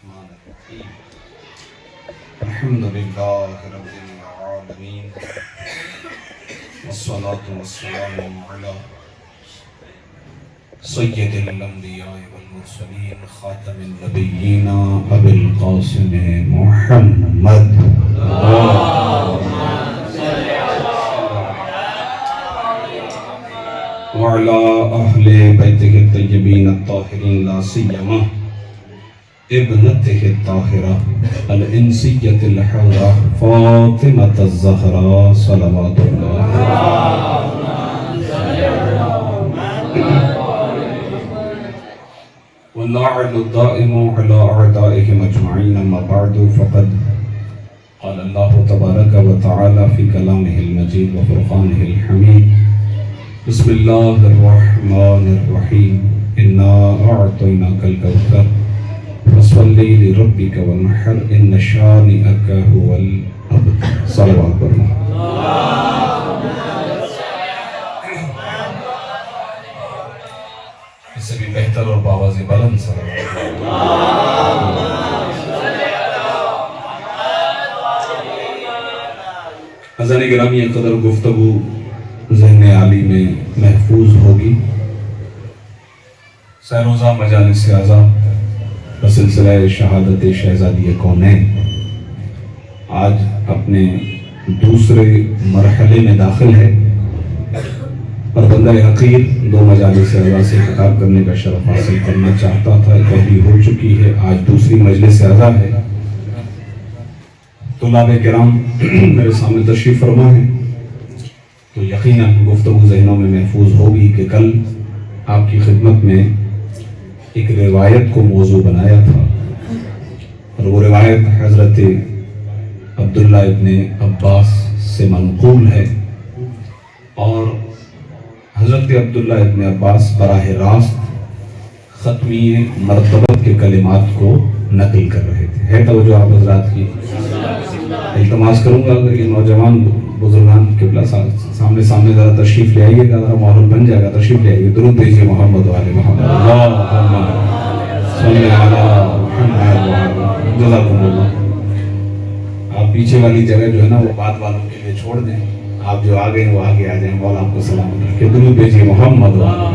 الرحمن الرحيم الحمد لله رب العالمين والصلاة والسلام على سيد الأنبياء والمرسلين خاتم النبيين أبي القاسم محمد وعلى أهل بيته الطيبين الطاهرين لا سيما ابنته الطاهرة الإنسية الحورة فاطمة الزهراء صلوات الله واللعن الدائم على أعدائهم أجمعين. أما بعد فقد قال الله تبارك وتعالى في كلامه المجيد وفرقانه الحميد بسم الله الرحمن الرحيم إنا أعطيناك الكوثر فصل لربك وانحر إن شانئك هو الأبتر. صلوات پڑھنا. اس سے بھی بہتر اور باواز بلند صلوات. حضرت گرامی قدر گفتگو ذہن عالی میں محفوظ ہوگی. سہروزہ مجالس اعضا سلسلہ شہادت شہزادی کونین آج اپنے دوسرے مرحلے میں داخل ہے اور بندہ حقیر دو مجالس اعضا سے خطاب کرنے کا شرف حاصل کرنا چاہتا تھا. پہلی ہو چکی ہے, آج دوسری مجلس اعضا ہے. طلاب کرام میرے سامنے تشریف فرما ہے تو یقیناً گفتگو ذہنوں میں محفوظ ہوگی کہ کل آپ کی خدمت میں ایک روایت کو موضوع بنایا تھا اور وہ روایت حضرت عبداللہ ابن عباس سے منقول ہے اور حضرت عبداللہ ابن عباس براہ راست ختمی مرتبت کے کلمات کو نقل کر رہے تھے. ہے توجہ آپ حضرات کی؟ التماس کروں گا اگر یہ نوجوان بزرگان قبلہ سامنے ذرا تشریف لے آئیے گا, ذرا ماحول بن جائے گا, تشریف لے آئیے. درود بھیجیے محمد وعلی محمد. اللہم صلی علی محمد وعلی. جزاکم اللہ. آپ پیچھے والی جگہ جو ہے نا وہ بعد والوں کے لیے چھوڑ دیں, آپ جو آگے ہیں وہ آگے آ جائیں. مولا آپ کو سلامت رکھے. درود بھیجیے محمد وعلی.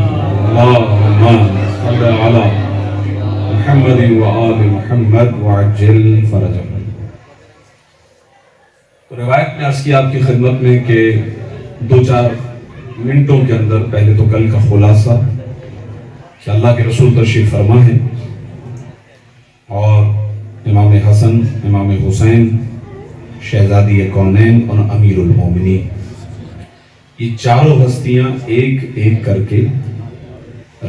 اللہم صلی علی محمد وعلی محمد وعجل فرجہ. تو روایت میں عرض کی آپ کی خدمت میں کہ 2-4 منٹوں کے اندر پہلے تو کل کا خلاصہ کہ اللہ کے رسول تشریف فرما ہے اور امام حسن, امام حسین, شہزادی کونین اور امیر المومنین, یہ چاروں ہستیاں ایک ایک کر کے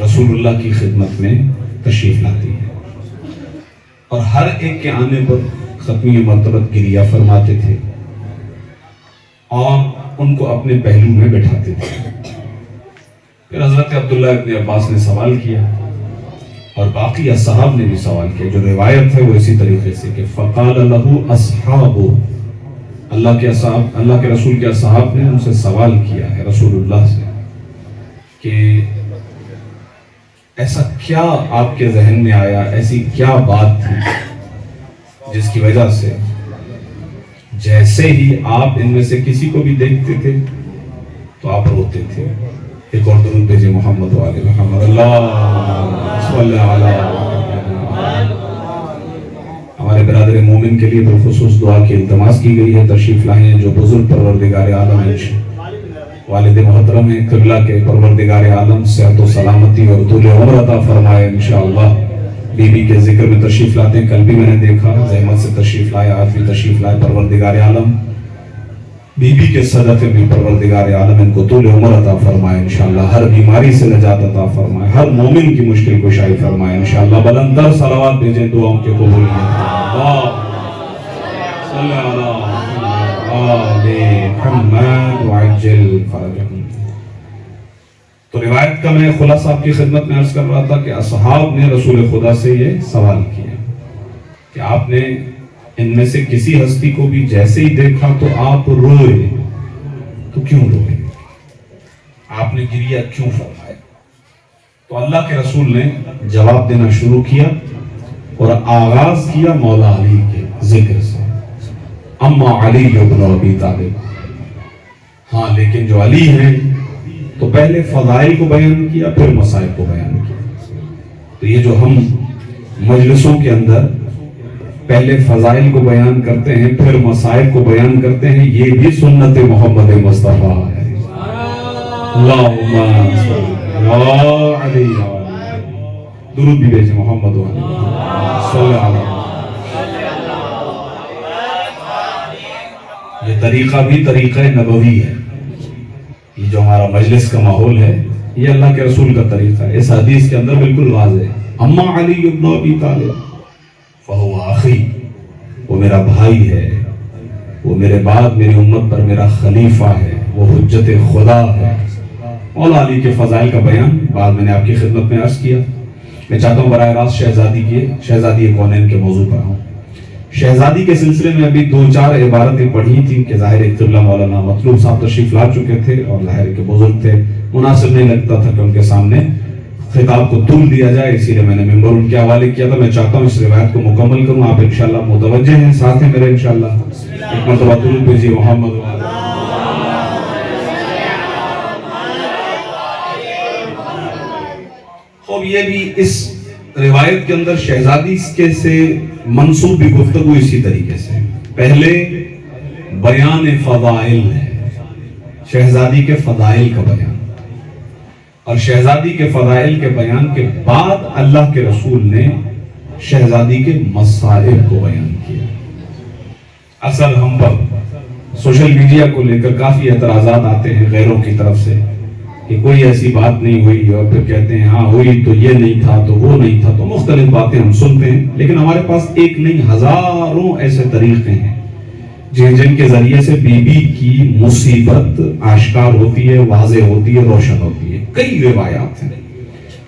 رسول اللہ کی خدمت میں تشریف لاتی ہیں اور ہر ایک کے آنے پر ختمی مرتبت گریہ فرماتے تھے اور ان کو اپنے پہلو میں بٹھاتے تھے. پھر حضرت عبداللہ ابن عباس نے سوال کیا اور باقی اصحاب نے بھی سوال کیا. جو روایت ہے وہ اسی طریقے سے کہ فقال له اصحاب, اللہ کے رسول کے اصحاب نے ان سے سوال کیا ہے رسول اللہ سے کہ ایسا کیا آپ کے ذہن میں آیا, ایسی کیا بات تھی جس کی وجہ سے جیسے ہی آپ ان میں سے کسی کو بھی دیکھتے تھے تو آپ روتے تھے. ایک اور درود بھیجیے محمد وعلی محمد. اللہ صلی علی. ہمارے برادر مومن کے لیے بالخصوص دعا کی التماس کی گئی ہے. تشریف لائے ہیں جو بزرگ پروردگار عالم ہیں, والد محترم ہیں, قبلہ کے پروردگار عالم صحت و سلامتی اور طول عمر عطا فرمائے انشاءاللہ. بی بی کے ذکر میں تشریف لاتے ہیں, کل بھی میں نے دیکھا زحمت سے تشریف لائے, آج بھی تشریف لائے. پروردگار عالم بی بی کے صدقے میں پروردگار عالم ان کو طول عمر عطا فرمائے انشاءاللہ. ہر بیماری سے نجات عطا فرمائے, ہر مومن کی مشکل کشائی فرمائے انشاءاللہ. بلندر صلوات بھیجیں دعاؤں کے قبول میں. صلی علی محمد وعجل فرجہ. تو روایت کا میں خلاصہ آپ کی خدمت میں عرض کر رہا تھا کہ اصحاب نے رسول خدا سے یہ سوال کیا کہ آپ نے ان میں سے کسی ہستی کو بھی جیسے ہی دیکھا تو آپ روئے, تو کیوں روئے, آپ نے گریہ کیوں فرمایا؟ تو اللہ کے رسول نے جواب دینا شروع کیا اور آغاز کیا مولا علی کے ذکر سے، اما علی ابن ابی طالب، ہاں لیکن جو علی ہیں تو پہلے فضائل کو بیان کیا پھر مصائب کو بیان کیا۔ تو یہ جو ہم مجلسوں کے اندر پہلے فضائل کو بیان کرتے ہیں پھر مصائب کو بیان کرتے ہیں، یہ بھی سنت محمد مصطفیٰ ہے۔ اللہم صلی علی درود بھی بھیجیں محمد صلی اللہ۔ یہ طریقہ بھی طریقہ نبوی ہے، یہ جو ہمارا مجلس کا ماحول ہے یہ اللہ کے رسول کا طریقہ ہے۔ اس حدیث کے اندر بالکل واضح ہے، اما علی ابن ابی طالب فہو اخی، وہ میرا بھائی ہے، وہ میرے بعد میری امت پر میرا خلیفہ ہے، وہ حجت خدا ہے۔ مولا علی کے فضائل کا بیان بعد میں نے آپ کی خدمت میں عرض کیا۔ میں چاہتا ہوں براہ راست شہزادی کونین کے موضوع پر ہوں۔ شہزادی کے سلسلے میں ابھی 2-4 عبارتیں پڑھی تھی کہ ظاہر قبلہ مولانا مطلوب صاحب تشریف لا چکے تھے اور ظاہر کے بزرگ تھے، مناسب نہیں لگتا تھا کہ ان کے سامنے خطاب کو طول دیا جائے، اسی لیے میں نے ممبر ان کے حوالے کیا تھا۔ میں چاہتا ہوں اس روایت کو مکمل کروں، آپ انشاءاللہ متوجہ ہیں، ساتھ ہیں میرے انشاءاللہ۔ ایک مرتبہ درود بھیجیے محمد وعلی۔ خوب یہ بھی اس روایت کے اندر شہزادی کے سے منسوب بھی گفتگو اسی طریقے سے، پہلے بیان فضائل ہے، شہزادی کے فضائل کا بیان، اور شہزادی کے فضائل کے بیان کے بعد اللہ کے رسول نے شہزادی کے مصائب کو بیان کیا۔ اصل ہم پر سوشل میڈیا کو لے کر کافی اعتراضات آتے ہیں غیروں کی طرف سے کہ کوئی ایسی بات نہیں ہوئی، اور پھر کہتے ہیں ہاں ہوئی تو یہ نہیں تھا تو وہ نہیں تھا، تو مختلف باتیں ہم سنتے ہیں، لیکن ہمارے پاس ایک نہیں ہزاروں ایسے طریقے ہیں جن کے ذریعے سے بی بی کی مصیبت آشکار ہوتی ہے، واضح ہوتی ہے، روشن ہوتی ہے۔ کئی روایات ہیں۔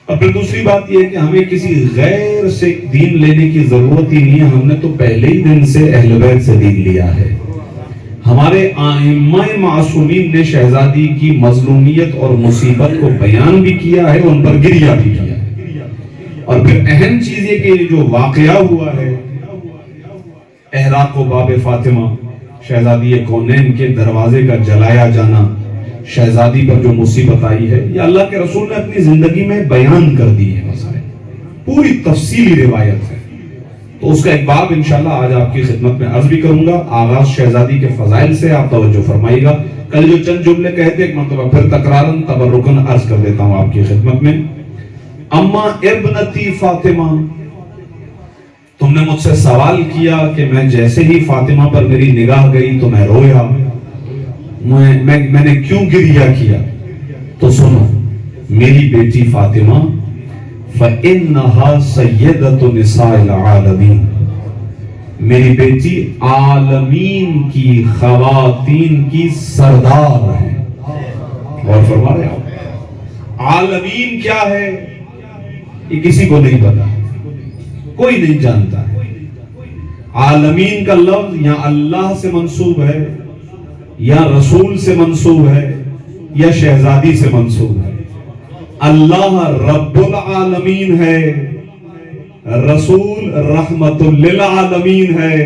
اور پھر دوسری بات یہ ہے کہ ہمیں کسی غیر سے دین لینے کی ضرورت ہی نہیں ہے، ہم نے تو پہلے ہی دن سے اہل بیت سے دین لیا ہے۔ ہمارے ائمہ معصومین نے شہزادی کی مظلومیت اور مصیبت کو بیان بھی کیا ہے، ان پر گریہ بھی کیا ہے۔ اور پھر اہم چیز یہ کہ جو واقعہ ہوا ہے احراق و باب فاطمہ، شہزادی کونین کے دروازے کا جلایا جانا، شہزادی پر جو مصیبت آئی ہے، یہ اللہ کے رسول نے اپنی زندگی میں بیان کر دی ہے، مسائل پوری تفصیلی روایت ہے۔ تو اس کا ایک باب انشاءاللہ آج آپ کی خدمت میں عرض بھی کروں گا۔ آغاز شہزادی کے فضائل سے آپ توجہ فرمائیے گا۔ کل جو چند جملے کہتے ایک مرتبہ پھر تکرارن تبرکن عرض کر دیتا ہوں آپ کی خدمت میں۔ اما ابنتی فاطمہ، تم نے مجھ سے سوال کیا کہ میں جیسے ہی فاطمہ پر میری نگاہ گئی تو میں رویا، میں نے کیوں گریہ کیا؟ تو سنو، میری بیٹی فاطمہ فَإِنَّهَا سَيِّدَةُ نِسَاءِ الْعَالَمِينَ، میری بیٹی عالمین کی خواتین کی سردار ہے۔ اور فرما رہے ہو عالمین کیا ہے یہ کسی کو نہیں پتا، کوئی نہیں جانتا ہے۔ عالمین کا لفظ یا اللہ سے منسوب ہے، یا رسول سے منسوب ہے، یا شہزادی سے منسوب ہے۔ اللہ رب العالمین ہے، رسول رحمت للعالمین ہے،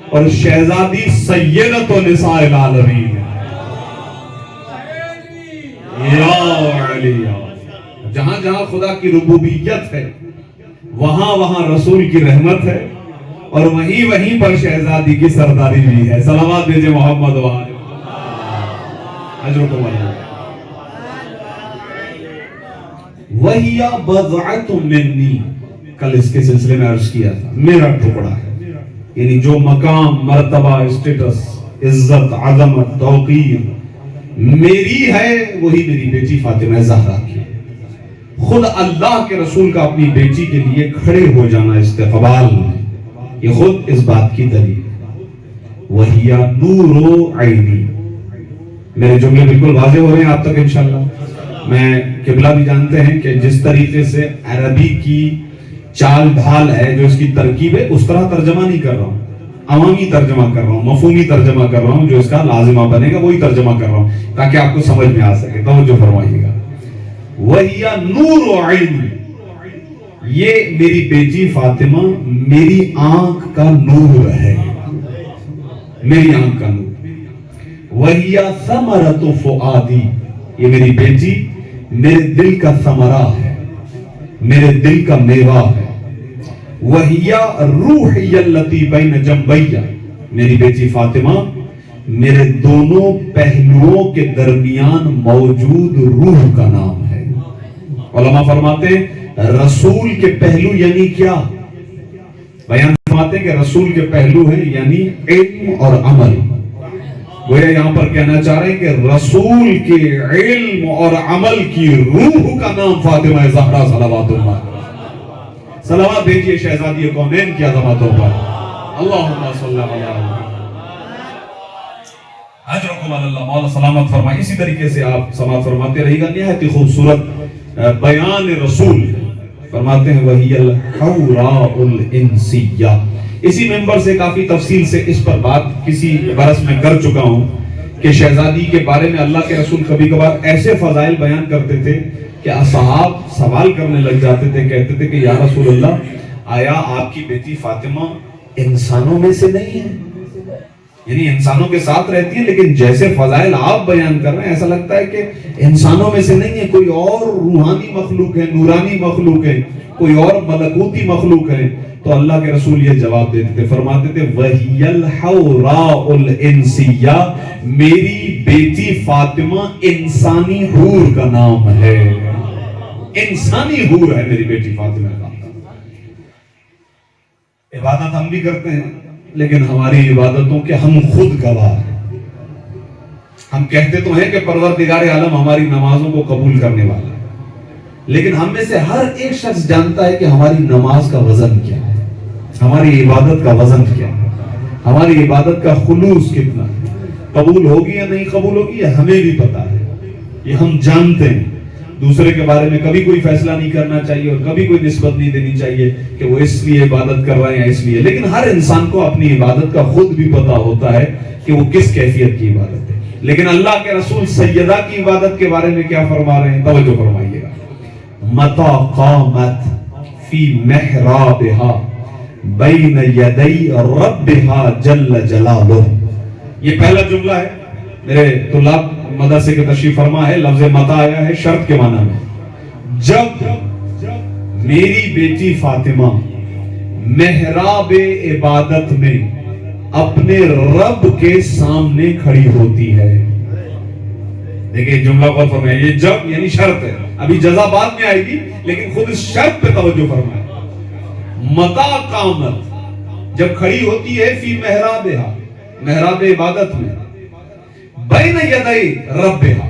اور شہزادی سیدۃ نساء العالمین ہے۔ یا علی، جہاں جہاں خدا کی ربوبیت ہے وہاں وہاں رسول کی رحمت ہے، اور وہیں پر شہزادی کی سرداری بھی ہے۔ صلوات بھیجے محمد وآلہ اجرکم اللہ۔ وَهِيَ بَضْعَةٌ مِّنِّي، کل اس کے سلسلے میں عرض کیا تھا، میرا ٹکڑا ہے، یعنی جو مقام، مرتبہ، اسٹیٹس، عزت، عظمت، توقیر میری ہے وہی میری بیٹی فاطمہ زہرا کی۔ خود اللہ کے رسول کا اپنی بیٹی کے لیے کھڑے ہو جانا استقبال میں، یہ خود اس بات کی دلیل ہے۔ وَهِيَ نُورُ عَيْنِي، میرے جملے بالکل واضح ہو رہے ہیں آپ تک انشاءاللہ۔ میں قبلہ بھی جانتے ہیں کہ جس طریقے سے عربی کی چال ڈھال ہے، جو اس کی ترکیب ہے، اس طرح ترجمہ نہیں کر رہا ہوں، عوامی ترجمہ کر رہا ہوں، مفہومی ترجمہ کر رہا ہوں، جو اس کا لازمہ بنے گا وہی ترجمہ کر رہا ہوں تاکہ آپ کو سمجھ میں آ سکے۔ توجہ فرمائیے گا۔ وَهِيَ نُورُ عَيْنِي، یہ میری بیٹی فاطمہ میری آنکھ کا نور ہے، میری آنکھ کا نور۔ وَهِيَ ثَمَرَةُ فُؤَادِي، یہ میری بیٹی میرے دل کا ثمرہ ہے، میرے دل کا میوہ ہے۔ وَهِيَ رُوحِيَ الَّتِي بَيْنَ جَنبَيَّ، میری بیٹی فاطمہ میرے دونوں پہلوؤں کے درمیان موجود روح کا نام ہے۔ علماء فرماتے ہیں رسول کے پہلو یعنی کیا؟ بیان فرماتے ہیں کہ رسول کے پہلو ہیں یعنی علم اور عمل۔ گویا یہاں پر کہنا چاہ رہے ہیں کہ رسول کے علم اور عمل کی روح کا نام فاطمہ زہرا صلوات اللہ۔ صلوات بھیجیے شہزادی کونین کی عظمتوں پر۔ اللہم صلی اللہ اجرکم اللہ، مولا سلامت فرمائے۔ اسی طریقے سے آپ سماعت فرماتے رہی گا۔ نہایت ہی خوبصورت بیان رسول فرماتے ہیں وہی الحوراء الانسیہ۔ اسی ممبر سے کافی تفصیل سے اس پر بات کسی برس میں کر چکا ہوں کہ شہزادی کے بارے میں اللہ کے رسول کبھی کبھار ایسے فضائل بیان کرتے تھے کہ اصحاب سوال کرنے لگ جاتے تھے، کہتے تھے کہ یا رسول اللہ آیا آپ کی بیٹی فاطمہ انسانوں میں سے نہیں ہے؟ یعنی انسانوں کے ساتھ رہتی ہے لیکن جیسے فضائل آپ بیان کر رہے ہیں ایسا لگتا ہے کہ انسانوں میں سے نہیں ہے، کوئی اور روحانی مخلوق ہے، نورانی مخلوق ہے، کوئی اور ملکوتی مخلوق ہے۔ تو اللہ کے رسول یہ جواب دیتے تھے، فرماتے تھے وَهِيَ الْحَوْرَاءُ الْإِنسِيَّةُ، میری بیٹی فاطمہ انسانی حور کا نام ہے، انسانی حور ہے میری بیٹی فاطمہ کا۔ عبادت ہم بھی کرتے ہیں لیکن ہماری عبادتوں کے ہم خود گواہ ہیں۔ ہم کہتے تو ہیں کہ پروردگار عالم ہماری نمازوں کو قبول کرنے والا ہے، لیکن ہم میں سے ہر ایک شخص جانتا ہے کہ ہماری نماز کا وزن کیا ہے، ہماری عبادت کا وزن کیا ہے، ہماری عبادت کا خلوص کتنا ہے، قبول ہوگی یا نہیں قبول ہوگی یہ ہمیں بھی پتا ہے، یہ ہم جانتے ہیں۔ دوسرے کے بارے میں کبھی کوئی فیصلہ نہیں کرنا چاہیے اور کبھی کوئی نسبت نہیں دینی چاہیے کہ وہ اس لیے عبادت کر رہے ہیں اس لیے، لیکن ہر انسان کو اپنی عبادت کا خود بھی پتا ہوتا ہے کہ وہ کس کیفیت کی عبادت ہے۔ لیکن اللہ کے رسول سیدہ کی عبادت کے بارے میں کیا فرما رہے ہیں، توجہ فرمائیے گا۔ متا قامت فی محرابها بین یدی ربها جل جلالہ، یہ پہلا جملہ ہے۔ میرے طلاب مدرسے کے تشریف فرما ہے، لفظ متا آیا ہے شرط کے معنی میں۔ جب میری بیٹی فاطمہ محراب عبادت میں اپنے رب کے سامنے کھڑی ہوتی ہے، دیکھیں جملہ پر فرمائے، یہ جب یعنی شرط ہے، ابھی جزا بعد میں آئے گی لیکن خود اس شرط پہ توجہ فرمائے۔ متا قامت، جب کھڑی ہوتی ہے فی محرابہا، محراب عبادت میں، بین یدی ربہا،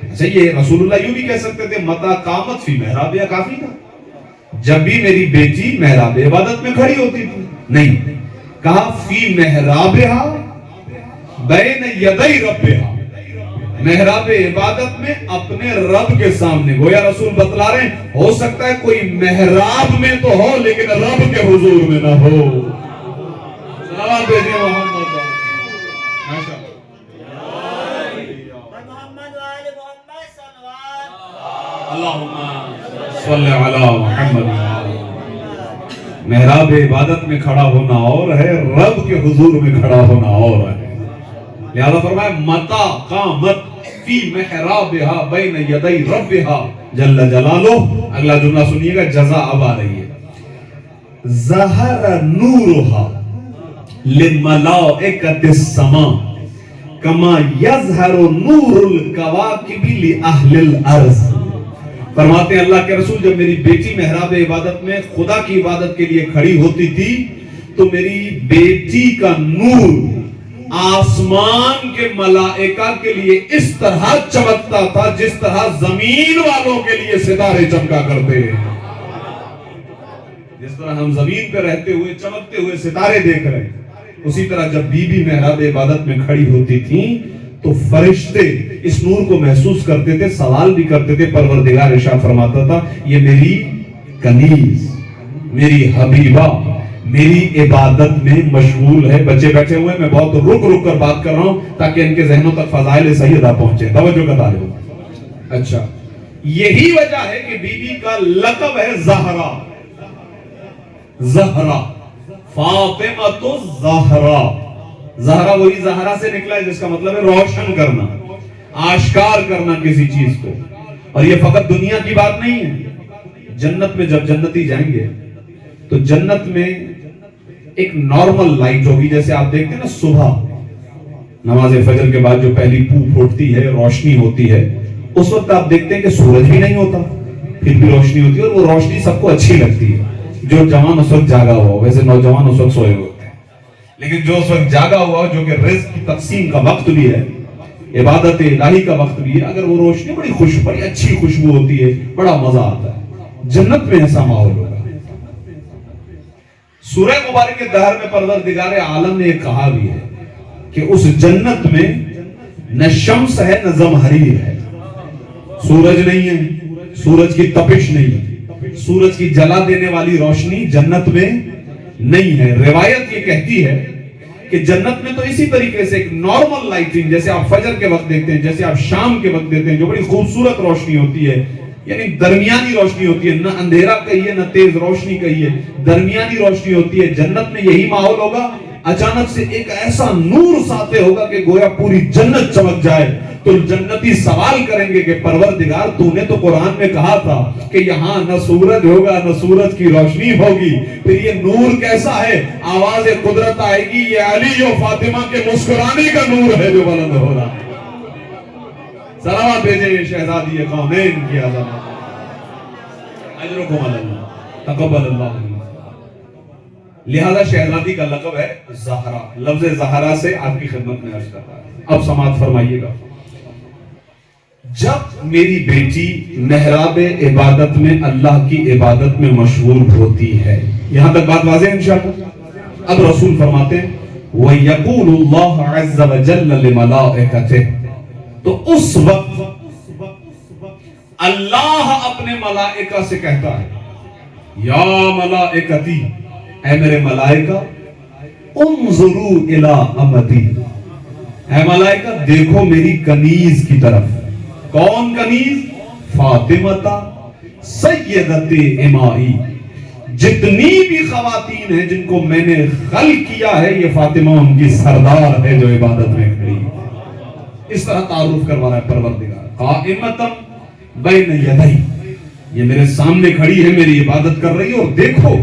اچھا یہ رسول اللہ یوں بھی کہہ سکتے تھے متا قامت فی محرابہا، کافی تھا جب بھی میری بیٹی محراب عبادت میں کھڑی ہوتی تھی، نہیں کہا فی محرابہا بین یدی ربہا، محراب عبادت میں اپنے رب کے سامنے۔ گویا رسول بتلا رہے ہیں ہو سکتا ہے کوئی محراب میں تو ہو لیکن رب کے حضور میں نہ ہو۔ صلوات بھیجیں محمد اللہم صلی علی محمد۔ محراب عبادت میں کھڑا ہونا اور ہے، رب کے حضور میں کھڑا ہونا اور ہے۔ لہذا فرمایا متا قامت فی محرابہا بین یدی ربہا جل جلالہ۔ اگلا جملہ سنیے گا، جزا اب آ رہی ہے۔ ظہر نورہا لملائکۃ السماء کما یظہر نور الکواکب لأہل الارض۔ فرماتے ہیں اللہ کے رسول جب میری بیٹی محراب عبادت میں خدا کی عبادت کے لیے کھڑی ہوتی تھی تو میری بیٹی کا نور آسمان کے ملائکہ کے لیے اس طرح چمکتا تھا جس طرح زمین والوں کے لیے ستارے چمکا کرتے ہیں۔ جس طرح ہم زمین پہ رہتے ہوئے چمکتے ہوئے ستارے دیکھ رہے ہیں، اسی طرح جب بی بی محراب عبادت میں کھڑی ہوتی تھی تو فرشتے اس نور کو محسوس کرتے تھے، سوال بھی کرتے تھے۔ پروردگار ارشاد فرماتا تھا یہ میری کنیز، میری حبیبہ میری عبادت میں مشغول ہے۔ بچے بیٹھے ہوئے میں بہت رک رک کر بات کر رہا ہوں تاکہ ان کے ذہنوں تک فضائل سیدہ پہنچے، توجہ کا طالب ہو۔ اچھا یہی وجہ ہے کہ بی بی کا لقب ہے زہرا، زہرا، فاطمہ تو زہرا، زہرا وہی زہرا سے نکلا ہے جس کا مطلب ہے روشن کرنا، آشکار کرنا کسی چیز کو. اور یہ فقط دنیا کی بات نہیں ہے. جنت میں جب جنتی جائیں گے تو جنت میں ایک نارمل لائٹ ہوگی. جیسے آپ دیکھتے ہیں نا صبح نماز فجر کے بعد جو پہلی پو پھوٹتی ہے، روشنی ہوتی ہے، اس وقت آپ دیکھتے ہیں کہ سورج بھی نہیں ہوتا، پھر بھی روشنی ہوتی ہے، اور وہ روشنی سب کو اچھی لگتی ہے. جو جوان اس وقت جاگا ہوا ہو، ویسے نوجوان اس وقت سوئے ہوتے ہیں، لیکن جو اس وقت جاگا ہوا ہو، جو کہ رزق کی تقسیم کا وقت بھی ہے، عبادت الہی کا وقت بھی ہے، اگر وہ روشنی بڑی اچھی خوشبو ہوتی ہے، بڑا مزہ آتا ہے. جنت میں ایسا ماحول ہوگا. سورہ مبارک کے دہر میں پروردگار عالم نے کہا بھی ہے کہ اس جنت میں نہ شمس ہے نہ زمہریر ہے، سورج نہیں ہے، سورج کی تپش نہیں ہے، سورج کی جلا دینے والی روشنی جنت میں نہیں ہے. روایت یہ کہتی ہے کہ جنت میں تو اسی طریقے سے ایک نارمل لائٹنگ، جیسے آپ فجر کے وقت دیکھتے ہیں، جیسے آپ شام کے وقت دیکھتے ہیں، جو بڑی خوبصورت روشنی ہوتی ہے، یعنی درمیانی روشنی ہوتی ہے، نہ اندھیرا کہیے نہ تیز روشنی کہیے، درمیانی روشنی ہوتی ہے. جنت میں یہی ماحول ہوگا. اچانک سے ایک ایسا نور ساطع ہوگا کہ گویا پوری جنت چمک جائے. تو جنتی سوال کریں گے کہ پروردگار تو نے تو قرآن میں کہا تھا کہ یہاں نہ سورج ہوگا نہ سورج کی روشنی ہوگی، پھر یہ نور کیسا ہے؟ آواز قدرت آئے گی، یہ علی و فاطمہ کے مسکرانے کا نور ہے جو بلند ہو رہا. سلامات بھیجیں شہزادی کونین کی عظمت. اجرکم اللہ تقبل اللہ. لہذا شہزادی کا لقب ہے زہرا. لفظ زہرا سے آپ کی خدمت میں عرض کرتا ہے. اب سماعت فرمائیے گا. جب میری بیٹی محراب عبادت میں اللہ کی عبادت میں مشغول ہوتی ہے، یہاں تک بات واضح ہے انشاءاللہ. اب رسول فرماتے ہیں وَيَقُولُ اللَّهُ عَزَّ وَجَلَّ لِمَلَائِكَتِهِ، تو اس وقت اللہ اپنے ملائکہ سے کہتا ہے یا ملائکتی، اے میرے ملائکہ، انظروا الی امتی، اے ملائکہ دیکھو میری کنیز کی طرف. کون کنیز؟ فاطمہ سیدت امائی. جتنی بھی خواتین ہیں جن کو میں نے خلق کیا ہے، یہ فاطمہ ان کی سردار ہے جو عبادت میں کھڑی ہے. اس طرح تعارف کروا رہا ہے پروردگار. قائمۃ بین یدی، یہ میرے سامنے کھڑی ہے، میری عبادت کر رہی ہے. اور دیکھو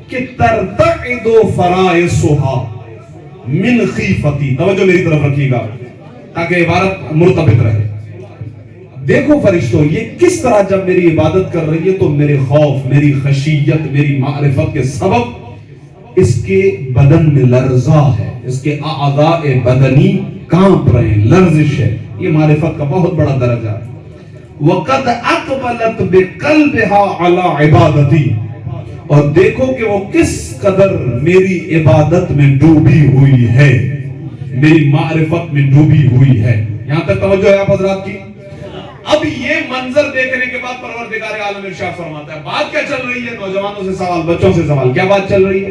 کہ ترتعد فرائصها من خیفتی. توجہ میری طرف رکھیے گا تاکہ عبارت مرتبط رہے. دیکھو فرشتوں، یہ کس طرح جب میری عبادت کر رہی ہے تو میرے خوف، میری خشیت، میری معرفت کے سبب اس کے بدن میں لرزہ ہے، اس کے اعضاء بدنی کانپ رہے ہیں، لرزش ہے. یہ معرفت کا بہت بڑا درجہ ہے. وَقَدْ أَقْبَلَتْ بِقَلْبِهَا عَلَى عِبَادَتِي، اور دیکھو کہ وہ کس قدر میری عبادت میں ڈوبی ہوئی ہے، میری معرفت میں ڈوبی ہوئی ہے. یہاں تک توجہ ہے آپ حضرات کی. اب یہ منظر دیکھنے کے بعد پروردگار عالم ارشاد فرماتا ہے بات کیا چل رہی ہے؟ نوجوانوں سے سوال، بچوں سے سوال. کیا بات چل رہی ہے؟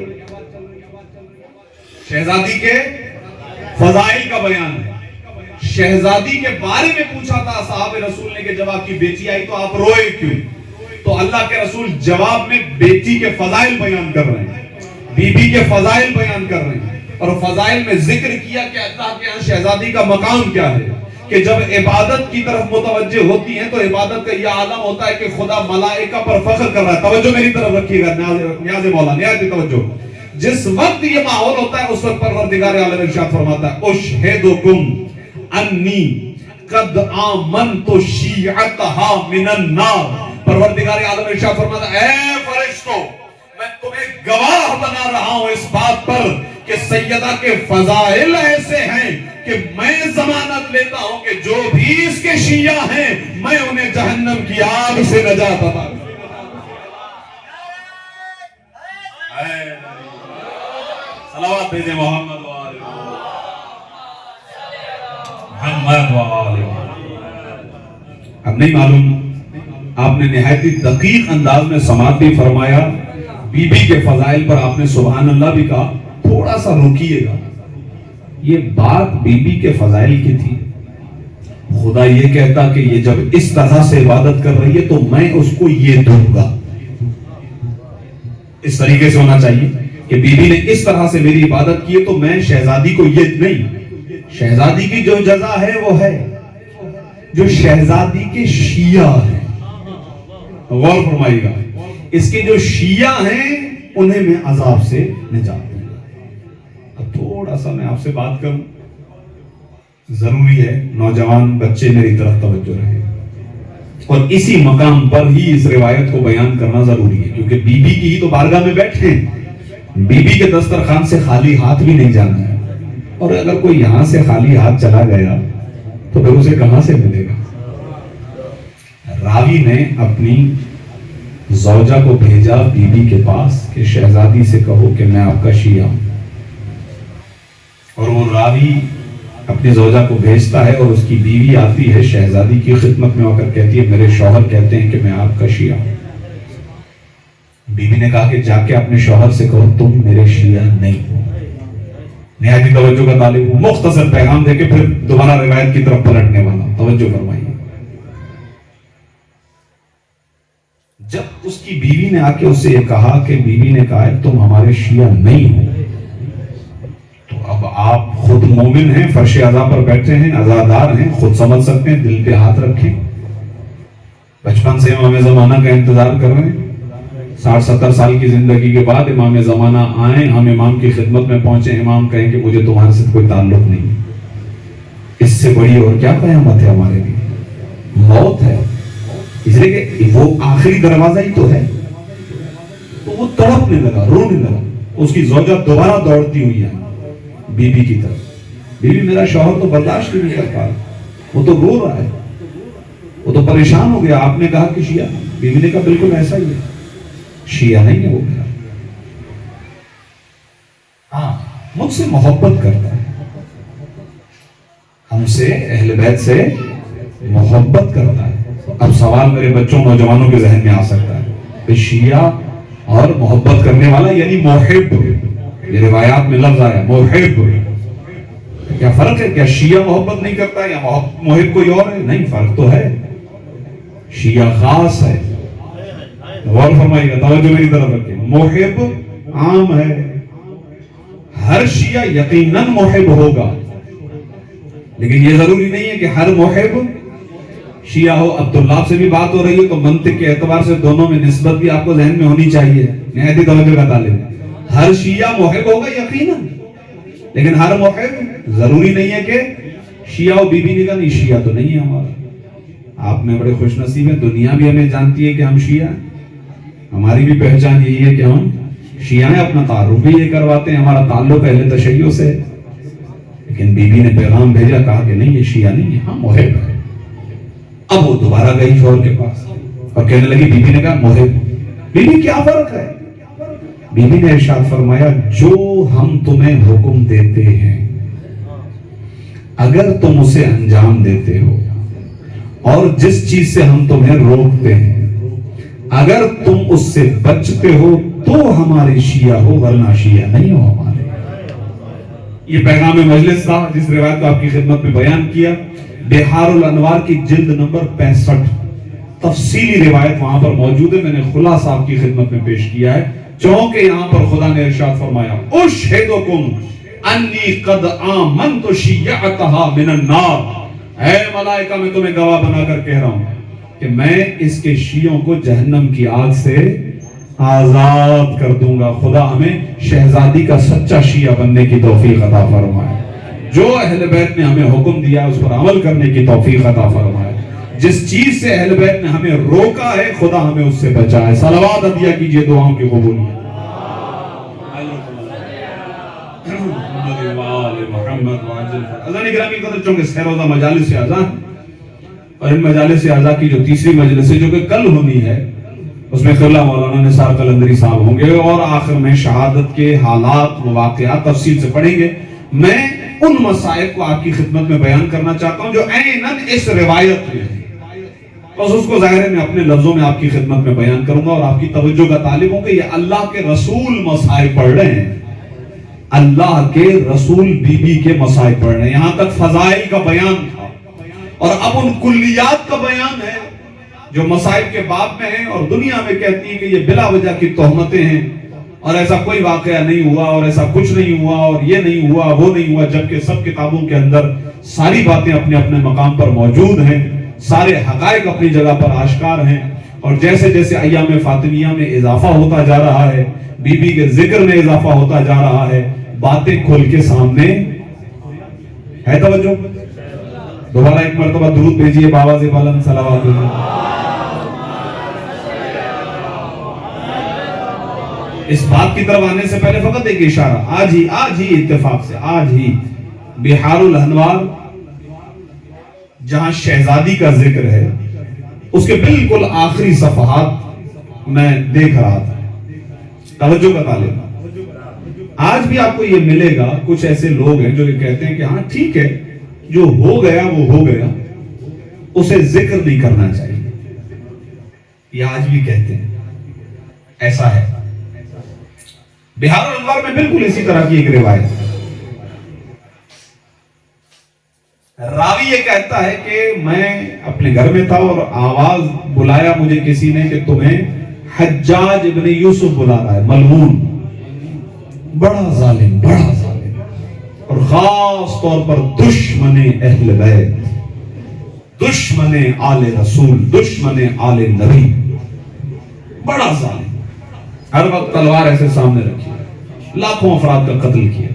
شہزادی کے فضائل کا بیان ہے. شہزادی کے بارے میں پوچھا تھا صحابہ رسول نے کہ جب آپ کی بیٹی آئی تو آپ روئے کیوں؟ تو اللہ کے رسول جواب میں بیٹی کے فضائل بیان کر رہے ہیں، بی بی کے فضائل بیان کر رہے ہیں. اور فضائل میں ذکر کیا کہ اللہ کے یہاں شہزادی کا مقام کیا ہے، کہ جب عبادت کی طرف متوجہ ہوتی ہیں تو عبادت کا یہ عالم ہوتا ہے کہ خدا ملائکہ پر فخر کر رہا ہے. توجہ میری طرف رکھیے گا نیاز مولا، نہایت توجہ. جس وقت یہ ماحول ہوتا ہے اس وقت پروردگار عالم ارشاد فرماتا ہے اشہدکم انی قد آمنت شیعتها من النار. پروردگار عالم ارشاد فرماتا ہے اے فرشتوں، میں تمہیں گواہ بنا رہا ہوں اس بات پر کہ سیدہ کے فضائل ایسے ہیں کہ میں ضمانت لیتا ہوں کہ جو بھی اس کے شیعہ ہیں میں انہیں جہنم کی آگ سے نجات عطا کروں. صلوات بھیجیں محمد وآلہ محمد وآلہ. اب نہیں معلوم، آپ نے نہایت دقیق انداز میں سماعت بھی فرمایا، بی بی کے فضائل پر آپ نے سبحان اللہ بھی کہا. تھوڑا سا رکیے گا، یہ بات بی بی کے فضائل کی تھی. خدا یہ کہتا کہ یہ جب اس طرح سے عبادت کر رہی ہے تو میں اس کو یہ دوں گا، اس طریقے سے ہونا چاہیے کہ بیوی نے اس طرح سے میری عبادت کی ہے تو میں شہزادی کو یہ نہیں، شہزادی کی جو جزا ہے وہ ہے جو شہزادی کے شیعہ ہیں، غور فرمائیے گا، اس کے جو شیعہ ہیں انہیں میں عذاب سے نجات دوں گا۔ اب تھوڑا سا میں آپ سے بات کروں، ضروری ہے نوجوان بچے میری طرف توجہ رہے، اور اسی مقام پر ہی اس روایت کو بیان کرنا ضروری ہے، کیونکہ بی بی کی ہی تو بارگاہ میں بیٹھے ہیں، بی بی کے دسترخوان سے خالی ہاتھ بھی نہیں جانا ہے، اور اگر کوئی یہاں سے خالی ہاتھ چلا گیا تو پھر اسے کہاں سے ملے گا؟ راوی نے اپنی زوجہ کو بھیجا بی بی کے پاس کہ شہزادی سے کہو کہ میں آپ کا شیعہ ہوں، اور وہ راوی اپنی زوجہ کو بھیجتا ہے اور اس کی بیوی آتی ہے شہزادی کی خدمت میں ہو کر کہتی ہے میرے شوہر کہتے ہیں کہ میں آپ کا شیعہ ہوں۔ بیوی نے کہا کہ جا کے اپنے شوہر سے کہو تم میرے شیعہ نہیں ہو۔ نہایت توجہ کا طالب ہوں، مختصر پیغام دے کے پھر دوبارہ روایت کی طرف پلٹنے والا، توجہ فرمائیے۔ جب اس کی بیوی نے آ کے اس سے یہ کہا کہ بیوی نے کہا تم ہمارے شیعہ نہیں ہو، تو اب آپ خود مومن ہیں، فرش عزا پر بیٹھے ہیں، عزادار ہیں، خود سمجھ سکتے ہیں، دل پہ ہاتھ رکھیں، بچپن سے امام زمانہ کا انتظار کر رہے ہیں، 60-70 سال کی زندگی کے بعد امام زمانہ آئیں، ہم امام کی خدمت میں پہنچے، امام کہیں کہ مجھے تمہارے سے کوئی تعلق نہیں، اس سے بڑی اور کیا قیامت ہے ہمارے لیے؟ موت ہے، اس لیے کہ وہ آخری دروازہ ہی تو ہے۔ تو وہ تڑپنے لگا، رونے لگا، اس کی زوجہ دوبارہ دوڑتی ہوئی ہے بی بی کی طرف، بی بی میرا شوہر تو برداشت نہیں کر پا رہا، وہ تو رو رہا ہے، وہ تو پریشان ہو گیا، آپ نے کہا کہ شیعہ، بی بی نے کہا بالکل ایسا ہی ہے، شیعہ نہیں ہے وہ میرا، ہاں مجھ سے محبت کرتا ہے، ہم سے اہل بیت سے محبت کرتا ہے۔ اب سوال میرے بچوں نوجوانوں کے ذہن میں آ سکتا ہے کہ شیعہ اور محبت کرنے والا یعنی محب، یہ روایات میں لفظ آیا محب، کیا فرق ہے؟ کیا شیعہ محبت نہیں کرتا یا محب کوئی اور ہے؟ نہیں، فرق تو ہے، شیعہ خاص ہے، غور فرمائیے گا، توجہ میری طرف رکھیں، محب عام ہے، ہر شیعہ یقیناً محب ہوگا، لیکن یہ ضروری نہیں ہے کہ ہر محب شیعہ ہو۔ عبداللہ سے بھی بات ہو رہی ہے تو منطق کے اعتبار سے دونوں میں نسبت بھی آپ کو ذہن میں ہونی چاہیے، نہایت توجہ کا طالب، ہر شیعہ محب ہوگا یقیناً، لیکن ہر محب ضروری نہیں ہے کہ شیعہ و بی بی نے کہا نہیں شیعہ تو نہیں ہے ہمارا، آپ میں بڑے خوش نصیب ہیں، دنیا بھی ہمیں جانتی ہے کہ ہم شیعہ ہیں، ہماری بھی پہچان یہی ہے کہ ہم شیعہ ہیں، اپنا تعارف بھی یہ کرواتے ہیں، ہمارا تعلق اہل تشیع سے، لیکن بی بی نے پیغام بھیجا، کہا کہ نہیں یہ شیعہ نہیں ہے، ہم محب ہے۔ اب وہ دوبارہ گئی شوہر کے پاس اور کہنے لگی، بی بی نے کہا محب، بی بی کیا فرق ہے؟ بی بی نے ارشاد فرمایا جو ہم تمہیں حکم دیتے ہیں اگر تم اسے انجام دیتے ہو، اور جس چیز سے ہم تمہیں روکتے ہیں اگر تم اس سے بچتے ہو تو ہمارے شیعہ ہو، ورنہ شیعہ نہیں ہو ہمارے۔ یہ پیغام مجلس تھا جس روایت کو آپ کی خدمت میں بیان کیا، بہار الانوار کی جلد نمبر 65، تفصیلی روایت وہاں پر موجود ہے، میں نے خلاصہ آپ کی خدمت میں پیش کیا ہے، چونکہ یہاں پر خدا نے ارشاد فرمایا اشہدکم انی قد آمنت شیعتہا من النار، اے ملائکہ میں تمہیں گواہ بنا کر کہہ رہا ہوں کہ میں اس کے شیعوں کو جہنم کی آگ سے آزاد کر دوں گا۔ خدا ہمیں شہزادی کا سچا شیعہ بننے کی توفیق عطا فرمائے، جو اہل بیت نے ہمیں حکم دیا اس پر عمل کرنے کی توفیق عطا فرمائے، جس چیز سے اہل بیت نے ہمیں روکا ہے خدا ہمیں اس سے بچائے۔ صلوات عطیہ کیجئے دعاؤں کی قبولیت۔ اذان گرامی قدر چونکہ سہروزہ مجالس اعزاں، اور ان مجالس اعزاں کی جو تیسری مجلس ہے جو کہ کل ہونی ہے، اس میں قبلہ مولانا نثار قلندری صاحب ہوں گے، اور آخر میں شہادت کے حالات واقعات تفصیل سے پڑھیں گے۔ میں ان مسائل کو آپ کی خدمت میں بیان کرنا چاہتا ہوں جو عیناً اس روایت میں ہے، بس اس کو ظاہر ہے میں اپنے لفظوں میں آپ کی خدمت میں بیان کروں گا، اور آپ کی توجہ کا طالب ہوں کہ یہ اللہ کے رسول مسائل پڑھ رہے ہیں، اللہ کے رسول بی بی کے مسائل پڑھ رہے ہیں۔ یہاں تک فضائل کا بیان تھا، اور اب ان کلیات کا بیان ہے جو مسائل کے باب میں ہیں، اور دنیا میں کہتی ہے کہ یہ بلا وجہ کی تہمتیں ہیں، اور ایسا کوئی واقعہ نہیں ہوا اور ایسا کچھ نہیں ہوا اور یہ نہیں ہوا وہ نہیں ہوا، جبکہ سب کتابوں کے اندر ساری باتیں اپنے اپنے مقام پر موجود ہیں، سارے حقائق اپنی جگہ پر آشکار ہیں. اور جیسے جیسے ایام فاطمیہ میں اضافہ ہوتا جا رہا ہے، بی بی کے ذکر میں اضافہ ہوتا جا رہا ہے، باتیں کھل کے سامنے ہے. توجہ، دوبارہ ایک مرتبہ درود بھیجیے بابا سے بلند صلوات. اس بات کی طرف آنے سے پہلے فقط ایک اشارہ، آج ہی اتفاق سے آج ہی بحار الانوار جہاں شہزادی کا ذکر ہے اس کے بالکل آخری صفحات میں دیکھ رہا تھا. توجہ کا طالب، آج بھی آپ کو یہ ملے گا کچھ ایسے لوگ ہیں جو یہ کہتے ہیں کہ ہاں ٹھیک ہے، جو ہو گیا وہ ہو گیا، اسے ذکر نہیں کرنا چاہیے. یہ آج بھی کہتے ہیں. ایسا ہے بحار الانوار میں بالکل اسی طرح کی ایک روایت ہے. راوی یہ کہتا ہے کہ میں اپنے گھر میں تھا اور آواز بلایا مجھے کسی نے کہ تمہیں حجاج ابن یوسف بلا رہا ہے، ملعون، بڑا ظالم اور خاص طور پر دشمن اہل بیت، دشمن آل رسول، دشمن آل نبی، بڑا ظالم، ہر وقت تلوار ایسے سامنے رکھی، لاکھوں افراد کا قتل کیا.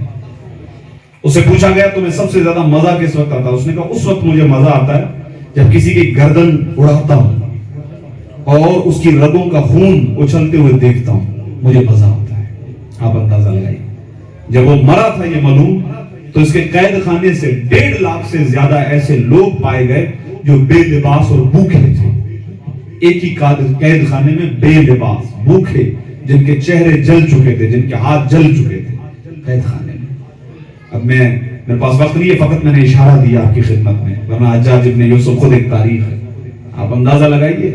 اسے پوچھا گیا تمہیں سب سے زیادہ مزہ کس وقت آتا ہے؟ اس نے کہا اس وقت مجھے مزہ آتا ہے جب کسی کی گردن اڑاتا ہوں اور اس کی رگوں کا خون اچھلتے ہوئے دیکھتا ہوں، مجھے مزہ آتا ہے. آپ اندازہ لگائیے، جب وہ مرا تھا یہ ملعون تو اس کے قید خانے سے 1.5 لاکھ سے زیادہ ایسے لوگ پائے گئے جو بے لباس اور بھوکے تھے. ایک ہی قید خانے میں بے لباس، بھوکے، جن کے چہرے جل چکے تھے، جن کے ہاتھ جل چکے تھے قید خانے میں. اب میرے پاس وقت نہیں ہے، فقط میں نے اشارہ دیا آپ کی خدمت میں، ورنہ حجاج ابن یوسف خود ایک تاریخ ہے. آپ اندازہ لگائیے،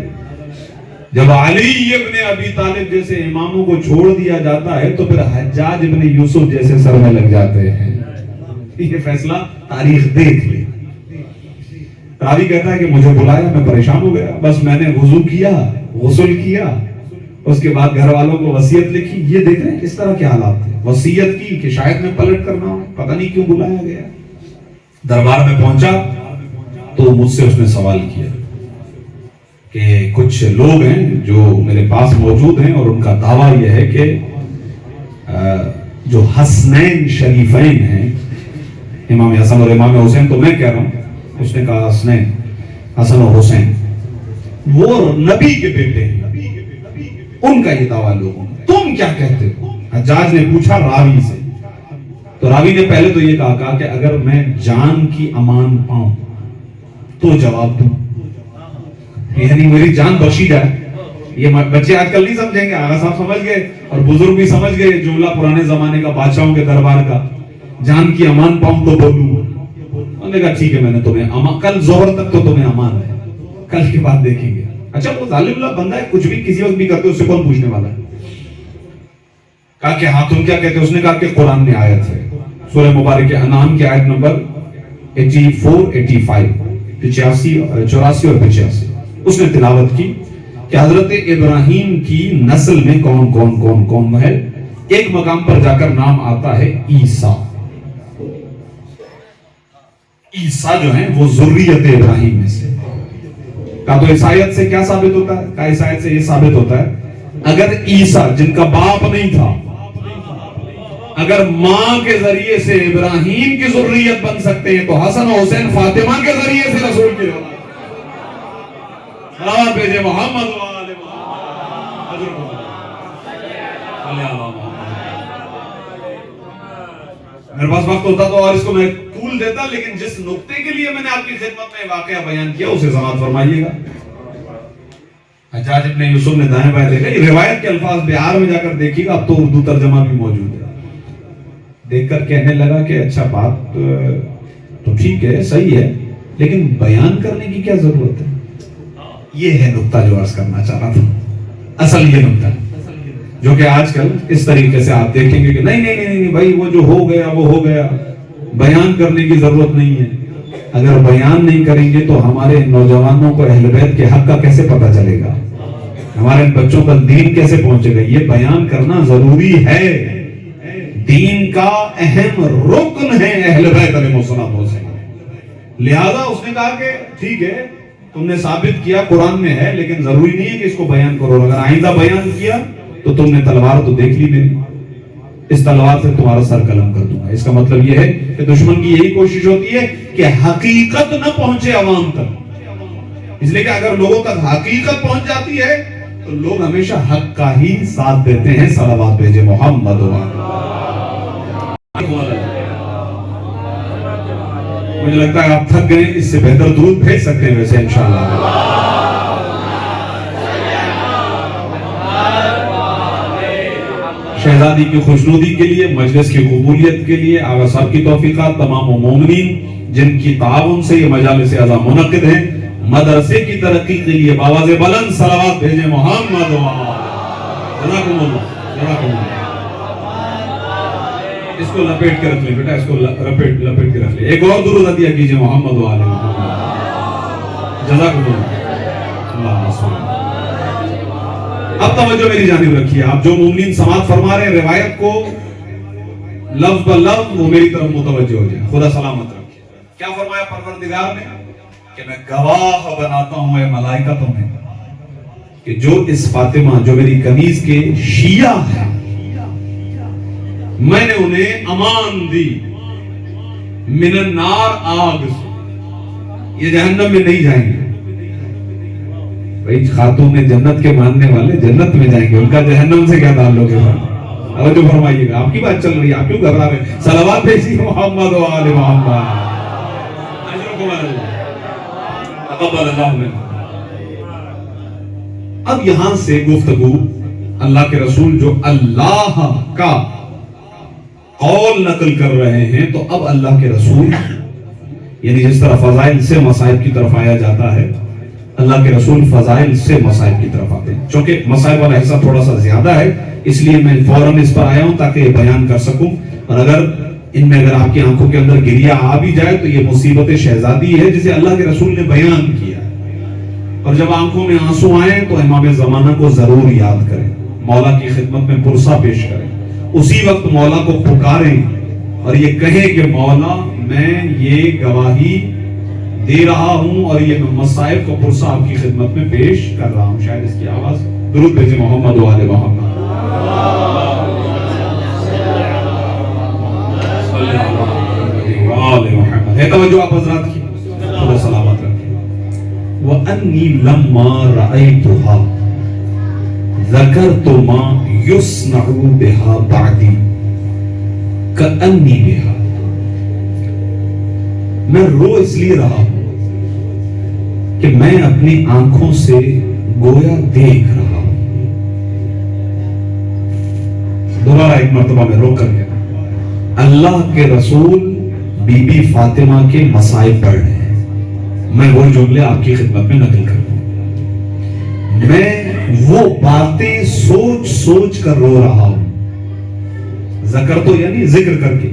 جب علی ابن ابی طالب جیسے اماموں کو چھوڑ دیا جاتا ہے تو پھر حجاج ابن یوسف جیسے سر میں لگ جاتے ہیں. یہ فیصلہ تاریخ دیکھ لے. راوی کہتا ہے کہ مجھے بلایا، میں پریشان ہو گیا، بس میں نے وضو کیا، غسل کیا، اس کے بعد گھر والوں کو وصیت لکھی. یہ دیکھ رہے ہیں کس طرح کے حالات تھے. وصیت کی کہ شاید میں پلٹ کرنا ہوں، پتہ نہیں کیوں بلایا گیا. دربار میں پہنچا تو مجھ سے اس نے سوال کیا کہ کچھ لوگ ہیں جو میرے پاس موجود ہیں اور ان کا دعویٰ یہ ہے کہ جو حسنین شریفین ہیں، امام حسن اور امام حسین، تو میں کہہ رہا ہوں، اس نے کہا حسنین، حسن و حسین، وہ نبی کے بیٹے ہیں. ان کا یہ دعویٰ لوگوں، تم کیا کہتے ہو؟ حجاج نے پوچھا راوی سے. تو راوی نے پہلے تو یہ کہا کہ اگر میں جان کی امان پاؤں تو جواب دوں، یعنی میری جان بخشی جائے. یہ بچے آج کل نہیں سمجھیں گے، آغا صاحب سمجھ گئے اور بزرگ بھی سمجھ گئے جملہ پرانے زمانے کا، بادشاہوں کے دربار کا، جان کی امان پاؤں تو بولوں. انہوں نے کہا ٹھیک ہے، میں نے تمہیں کل ظہر تک تو تمہیں امان ہے، کل کی بات دیکھیں گے. اچھا وہ ظالم اللہ بندہ ہے، کچھ بھی کسی وقت بھی کرتے اس سے کون پوچھنے والا ہے؟ کہا کہ ہاں تم کیا کہتے؟ اس نے کہا کہ قرآن میں آیت ہے، سورہ مبارک انعام کی آیت نمبر 84 85 84 اور 85. اس نے تلاوت کی کہ حضرت ابراہیم کی نسل میں کون کون کون کون ہے. ایک مقام پر جا کر نام آتا ہے عیسیٰ. عیسیٰ جو ہیں وہ ذریت ابراہیم میں سے. کہا تو اس آیت سے کیا ثابت ہوتا ہے؟ کہا اس آیت سے یہ ثابت ہوتا ہے اگر عیسیٰ جن کا باپ نہیں تھا، اگر ماں کے ذریعے سے ابراہیم کی ذریت بن سکتے ہیں تو حسن و حسین فاطمہ کے ذریعے سے رسول کی اولاد. سلام بھیجے محمد و آل محمد. میرے پاس وقت ہوتا تو اور اس کو میں طول دیتا، لیکن جس نقطے کے لیے میں نے آپ کی خدمت میں واقعہ بیان کیا اسے سماعت فرمائیے گا. حجاج ابن یوسف نے دائیں بائیں دیکھا. یہ روایت کے الفاظ بہار میں جا کر دیکھیے گا، اب تو اردو ترجمہ بھی موجود ہے. دیکھ کر کہنے لگا کہ اچھا بات تو ٹھیک ہے، صحیح ہے، لیکن بیان کرنے کی کیا ضرورت ہے؟ یہ ہے نقطہ جو عرض کرنا چاہ رہا تھا. اصل یہ نقطہ جو کہ آج کل اس طریقے سے آپ دیکھیں گے کہ نہیں نہیں نہیں بھائی وہ جو ہو گیا وہ ہو گیا، بیان کرنے کی ضرورت نہیں ہے. اگر بیان نہیں کریں گے تو ہمارے نوجوانوں کو اہل بیت کے حق کا کیسے پتہ چلے گا؟ ہمارے بچوں تک دین کیسے پہنچے گا؟ یہ بیان کرنا ضروری ہے، دین کا اہم رکن ہے اہل بیت علیہ الصلوۃ والسلام۔ لہذا اس نے کہا کہ ٹھیک ہے تم نے ثابت کیا قرآن میں ہے، لیکن ضروری نہیں ہے کہ اس کو بیان کرو، اگر آئندہ بیان کیا تو تم نے تلوار تو دیکھ لی میری، اس تلوار سے تمہارا سر قلم کر دوں گا۔ اس کا مطلب یہ ہے کہ دشمن کی یہی کوشش ہوتی ہے کہ حقیقت نہ پہنچے عوام تک، اس لیے کہ اگر لوگوں تک حقیقت پہنچ جاتی ہے تو لوگ ہمیشہ حق کا ہی ساتھ دیتے ہیں۔ صلوات بھیجے محمد مجھے لگتا ہے آپ تھک گئے، اس سے بہتر درود بھیج سکتے ہیں ویسے انشاءاللہ۔ شہزادی کی خوشنودی کے لیے، مجلس کی قبولیت کے لیے آغا صاحب کی توفیقات، تمام مومنین جن کی تعاون سے یہ مجالس اعظم منعقد ہیں، مدرسے کی ترقی کے لیے بآواز بلند صلوات بھیجیں محمد جزاکم اللہ، جزاکم اللہ۔ اس کو لپیٹ کے رکھ لیں بیٹا، اس کو لپیٹ کے رکھ لیں۔ ایک اور درود عطیہ کیجئے محمد و آل محمد، جزاکم اللہ، اللہ صلی۔ اب توجہ میری جانب رکھیے، آپ جو مومنین سماعت فرما رہے ہیں روایت کو لفظ بلفظ وہ میری طرف متوجہ ہو جائے، خدا سلامت رکھے۔ کیا فرمایا پروردگار نے کہ میں گواہ بناتا ہوں اے ملائکہ تمہیں کہ جو اس فاطمہ جو میری کنیز کے شیعہ ہیں، میں نے انہیں امان دی من النار، آگ سے، یہ جہنم میں نہیں جائیں گے۔ بھئی خاتون جنت کے ماننے والے جنت میں جائیں گے، ان کا جہنم سے کیا تعلق ہے؟ توجہ فرمائیے گا، آپ کی بات چل رہی ہے، آپ کیوں گھبرا رہے ہیں؟ صلوات بھیجیے محمد و آل محمد، اجرکم اللہ، تقبل اللہ منکم۔ اب یہاں سے گفتگو اللہ کے رسول جو اللہ کا قول نقل کر رہے ہیں، تو اب اللہ کے رسول یعنی جس طرح فضائل سے مصائب کی طرف آیا جاتا ہے، اللہ کے رسول فضائل سے مصائب کی طرف آتے ہیں۔ چونکہ مصائب والا حصہ تھوڑا سا زیادہ ہے، اس لیے میں فوراً اس پر آیا ہوں تاکہ یہ بیان کر سکوں، اور اگر ان میں اگر آپ کی آنکھوں کے اندر گریہ آ بھی جائے تو یہ مصیبت شہزادی ہے جسے اللہ کے رسول نے بیان کیا، اور جب آنکھوں میں آنسو آئیں تو امام زمانہ کو ضرور یاد کریں، مولا کی خدمت میں پرسہ پیش کریں، اسی وقت مولا کو پکاریں اور یہ کہیں کہ مولا میں یہ گواہی دے رہا ہوں اور یہ مصائب کو پرسہ آپ کی خدمت میں پیش کر رہا ہوں۔ شاید اس کی آواز درود بھیجیں محمد و آل محمد، ہے توجہ آپ حضرات کی، خدا سلامت رکھیں۔ وَأَنِّي لَمَّا رَأَيْتُهَا ذَكَرْتُ مَا يُصْنَعُ بِهَا بَعْدِي كَأَنِّي بِهَا۔ میں رو اس لیے رہا ہوں کہ میں اپنی آنکھوں سے گویا دیکھ رہا ہوں۔ دوبارہ ایک مرتبہ میں رو کر گیا، اللہ کے رسول بی بی فاطمہ کے مصائب پڑھ رہے ہیں، میں وہ جملے آپ کی خدمت میں نقل کروں، میں وہ باتیں سوچ سوچ کر رو رہا ہوں۔ ذکر تو یعنی ذکر کر کے،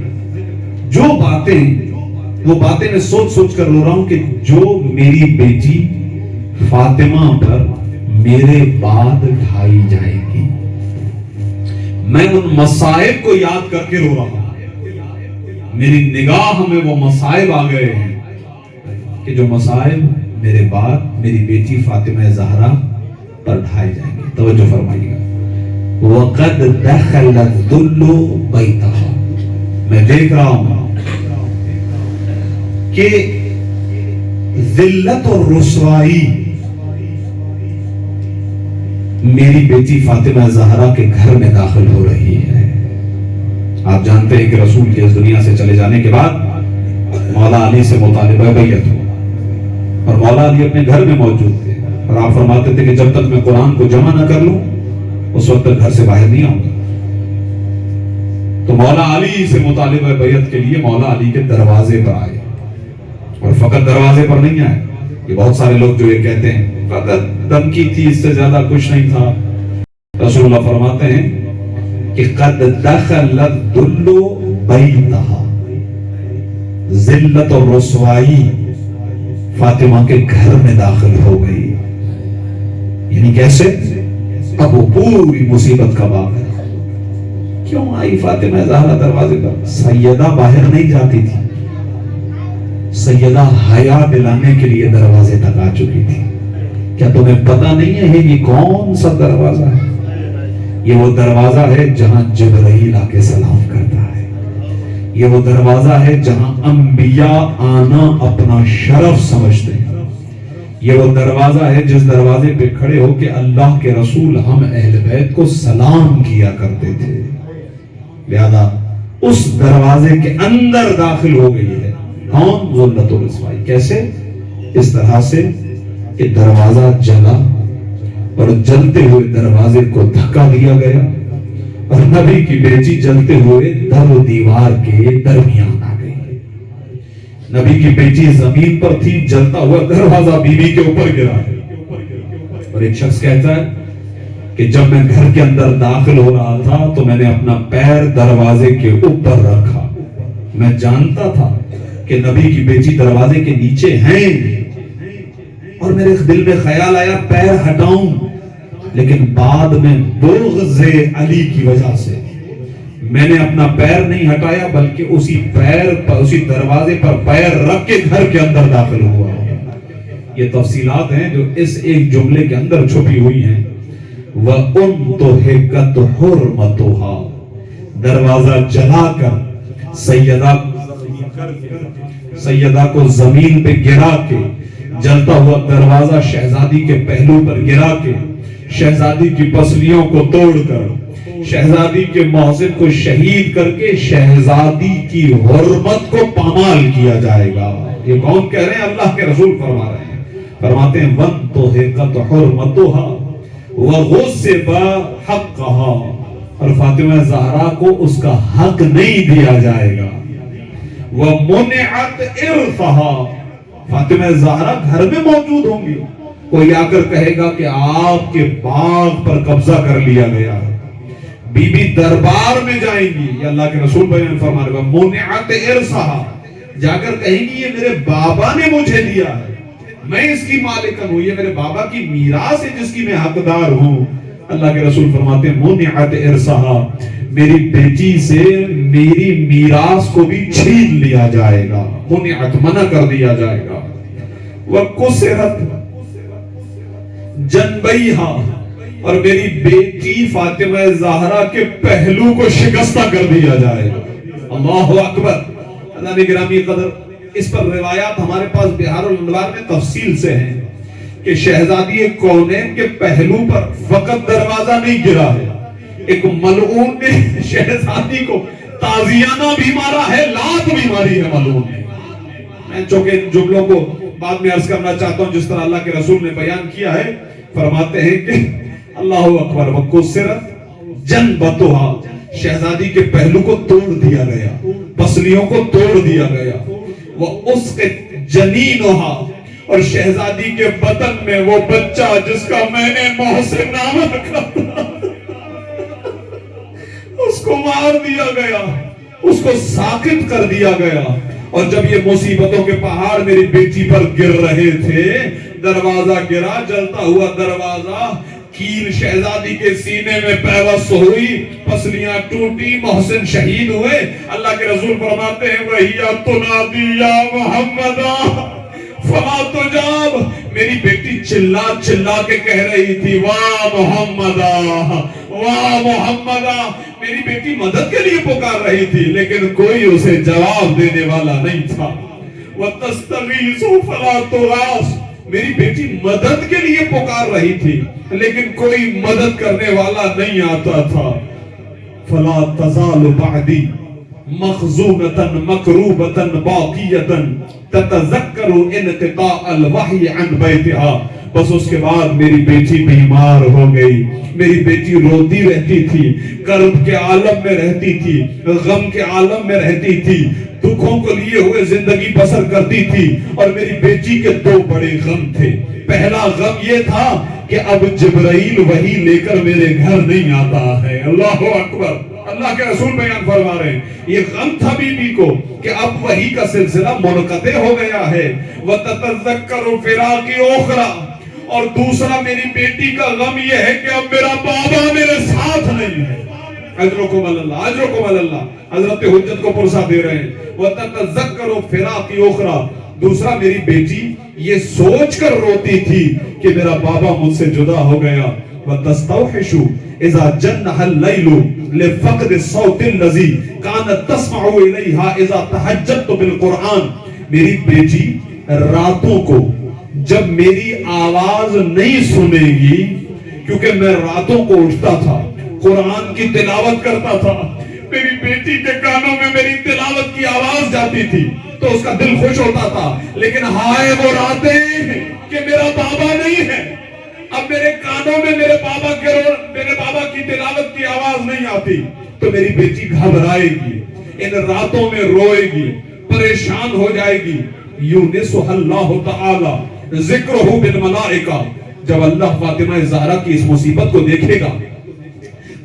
جو باتیں وہ باتیں میں سوچ سوچ کر رو رہا ہوں کہ جو میری بیٹی فاطمہ پر میرے بعد ڈھائی جائے گی، میں ان مصائب کو یاد کر کے رو رہا ہوں۔ میری نگاہ میں وہ مصائب آ گئے ہیں کہ جو مصائب میرے بعد میری بیٹی فاطمہ زہرا پر ڈھائے جائیں گے۔ توجہ فرمائیے گا، وَقَدْ دَخَلَ الذُّلُّ بَيْتَهَا، میں دیکھ رہا ہوں کہ ذلت اور رسوائی میری بیٹی فاطمہ زہرا کے گھر میں داخل ہو رہی ہے۔ آپ جانتے ہیں کہ رسول کے اس دنیا سے چلے جانے کے بعد مولا علی سے مطالبہ بیعت ہوا، اور مولا علی اپنے گھر میں موجود تھے، اور آپ فرماتے تھے کہ جب تک میں قرآن کو جمع نہ کر لوں اس وقت تک گھر سے باہر نہیں آؤں گا۔ تو مولا علی سے مطالبہ بیعت کے لیے مولا علی کے دروازے پر آئے، اور فقط دروازے پر نہیں آئے۔ یہ بہت سارے لوگ جو یہ کہتے ہیں فقط دھمکی تھی، اس سے زیادہ کچھ نہیں تھا۔ رسول اللہ فرماتے ہیں کہ قد دخل الذل بیتہا، ذلت اور رسوائی فاطمہ کے گھر میں داخل ہو گئی۔ یعنی کیسے؟ اب وہ پوری مصیبت کا باپ ہے. کیوں آئی فاطمہ زہرا دروازے پر؟ سیدہ باہر نہیں جاتی تھی، سیدہ حیا دلانے کے لیے دروازے تک آ چکی تھی. کیا تمہیں پتا نہیں ہے یہ کون سا دروازہ ہے؟ یہ وہ دروازہ ہے جہاں جبرائیل آ کے سلام کرتا ہے. یہ وہ دروازہ ہے جہاں انبیاء آنا اپنا شرف سمجھتے ہیں. یہ وہ دروازہ ہے جس دروازے پہ کھڑے ہو کے اللہ کے رسول ہم اہل بیت کو سلام کیا کرتے تھے. لہذا اس دروازے کے اندر داخل ہو گئی ہے. کون؟ ذلت و رسوائی. کیسے؟ اس طرح سے کہ دروازہ جلا اور جلتے ہوئے دروازے کو دھکا دیا گیا اور نبی کی بیٹی جلتے ہوئے در و دیوار کے درمیان آ گئی. نبی کی بیٹی زمین پر تھی، جلتا ہوا دروازہ بیوی کے اوپر گرا ہے. اور ایک شخص کہتا ہے کہ جب میں گھر کے اندر داخل ہو رہا تھا تو میں نے اپنا پیر دروازے کے اوپر رکھا. میں جانتا تھا کہ نبی کی بیٹی دروازے کے نیچے ہیں اور میرے دل میں خیال آیا پیر ہٹاؤں، لیکن بعد میں بغض علی کی وجہ سے میں نے اپنا پیر نہیں ہٹایا بلکہ اسی دروازے پر پیر رکھ کے گھر کے اندر داخل ہوا. یہ تفصیلات ہیں جو اس ایک جملے کے اندر چھپی ہوئی ہیں. وَأُنْتُحِكَتْ حُرْمَتُهَا. دروازہ جلا کر سیدہ کو زمین پہ گرا کے، جلتا ہوا دروازہ شہزادی کے پہلو پر گرا کے، شہزادی کی پسلیوں کو توڑ کر، شہزادی کے محسن کو شہید کر کے شہزادی کی حرمت کو پامال کیا جائے گا. یہ کون کہہ رہے ہیں؟ اللہ کے رسول فرما رہے ہیں. فرماتے ہیں وَانْتُحِكَتْ حُرْمَتُهَا وَغُصِّبَ حَقَّهَا. اور فاطمہ زہرا کو اس کا حق نہیں دیا جائے گا. وَمُنِعَتْ إِرْثَهَا. فاطمہ زہرا گھر میں موجود ہوں گی، کوئی آ کر کہے گا کہ آپ کے باغ پر قبضہ کر لیا گیا ہے، بی بی دربار میں جائیں گی. یہ اللہ کے رسول بیان فرما رہے ہیں مُنِعَتْ إِرْثَهَا. جا کر کہیں گی یہ میرے بابا نے مجھے دیا ہے، میں اس کی مالکن ہوں، یہ میرے بابا کی میراث ہے جس کی میں حقدار ہوں. اللہ کے رسول فرماتے ہیں مُنِعَتْ إِرْثَهَا. میری بیٹی سے میری میراث کو بھی چھین لیا جائے گا. منعت، منع کر دیا جائے گا. وَقُسِرَتْ جَنْبَيْهَا. اور میری بیٹی فاطمہ زہرا کے پہلو کو شکستہ کر دیا جائے گا. اللہ اکبر. اللہ نے گرامی قدر اس پر روایات ہمارے پاس بہار الانوار میں تفصیل سے ہیں کہ شہزادی کونین کے پہلو پر فقط دروازہ نہیں گرا ہے، ایک ملعون نے شہزادی کو تازیانہ بھی مارا ہے، لات بھی ماری ہے ملعون نے. میں چونکہ ان جملوں کو بعد میں عرض کرنا چاہتا ہوں جس طرح اللہ کے رسول نے بیان کیا ہے. فرماتے ہیں کہ اللہ اکبر. وَقُسِرَتْ جَنْبَتُهَا. شہزادی کے پہلو کو توڑ دیا گیا، پسلیوں کو توڑ دیا گیا. وَأُسْقِتْ جَنِينُهَا. اور شہزادی کے بدن میں وہ بچہ جس کا میں نے محسن نام رکھا تھا اس کو مار دیا گیا، اس کو ساقط کر دیا گیا. اور جب یہ مصیبتوں کے پہاڑ میری بیٹی پر گر رہے تھے، دروازہ گرا، جلتا ہوا دروازہ، کیل شہزادی کے سینے میں پیوست ہوئی، پسلیاں ٹوٹی، محسن شہید ہوئے. اللہ کے رسول فرماتے ہیں وَهِيَ تُنَادِي يَا مُحَمَّدَا فَلَا تُجَابْ. میری بیٹی چلا چلا کے کہہ رہی تھی واہ محمدہ واہ محمدہ. میری بیٹی مدد کے لیے پکار رہی تھی لیکن کوئی اسے جواب دینے والا نہیں تھا. وَتَسْتَغِيثُ فَلَا تُغَاثُ. میری بیٹی مدد کے لیے پکار رہی تھی لیکن کوئی مدد کرنے والا نہیں آتا تھا. فَلَا تَزَالُ بَعْدِي مَخْزُونَةً مَكْرُوبَةً بَاقِيَةً تَتَذَكَّرُ انْقِطَاعَ الْوَحْيِ عَنْ بَيْتِهَا. بس اس کے بعد میری بیٹی بیمار ہو گئی. میری بیٹی روتی رہتی تھی، کرب کے عالم میں رہتی تھی، غم کے عالم میں رہتی تھی، دکھوں کو لیے ہوئے زندگی بسر کرتی تھی. اور میری بیٹی کے دو بڑے غم تھے. پہلا غم یہ تھا کہ اب جبرائیل وحی لے کر میرے گھر نہیں آتا ہے. اللہ اکبر. اللہ کے رسول بیان فرما رہے ہیں یہ غم تھا بی بی کو کہ اب وحی کا سلسلہ منقطع ہو گیا ہے. وَتَتَذَكَّرُ فِرَاقِ أُخْرَى. اور دوسرا میری بیٹی کا غم یہ ہے کہ اب میرا بابا میرے ساتھ نہیں ہے. اجرکم اللہ، اجرکم اللہ. حضرت حجت کو پرسا دے رہے ہیں وَتَتَذَكَّرُ فِرَاقِ أُخْرَى. دوسرا میری بیٹی یہ سوچ کر روتی تھی کہ میرا بابا مجھ سے جدا ہو گیا. وَتَسْتَوْحِشُ إِذَا جَنَّهَا اللَّيْلُ لِفَقْدِ الصَّوْتِ الَّذِي كَانَتْ تَسْمَعُ إِلَيْهَا إِذَا تَحَجَّدْتُ بِالْقُرْآنِ. میری بیٹی راتوں کو جب میری آواز نہیں سنے گی، کیونکہ میں راتوں کو اٹھتا تھا قرآن کی تلاوت کرتا تھا، میری بیٹی کے کانوں میں میری تلاوت کی آواز جاتی تھی تو اس کا دل خوش ہوتا تھا. لیکن ہائے وہ راتیں کہ میرا بابا نہیں ہے، اب میرے کانوں میں میرے بابا کی تلاوت کی آواز نہیں آتی تو میری بیٹی گھبرائے گی، ان راتوں میں روئے گی، پریشان ہو جائے گی. یونسہ اللہ تعالی ذکرہ بالملائکہ. جب اللہ فاطمہ زہرا کی اس مصیبت کو دیکھے گا،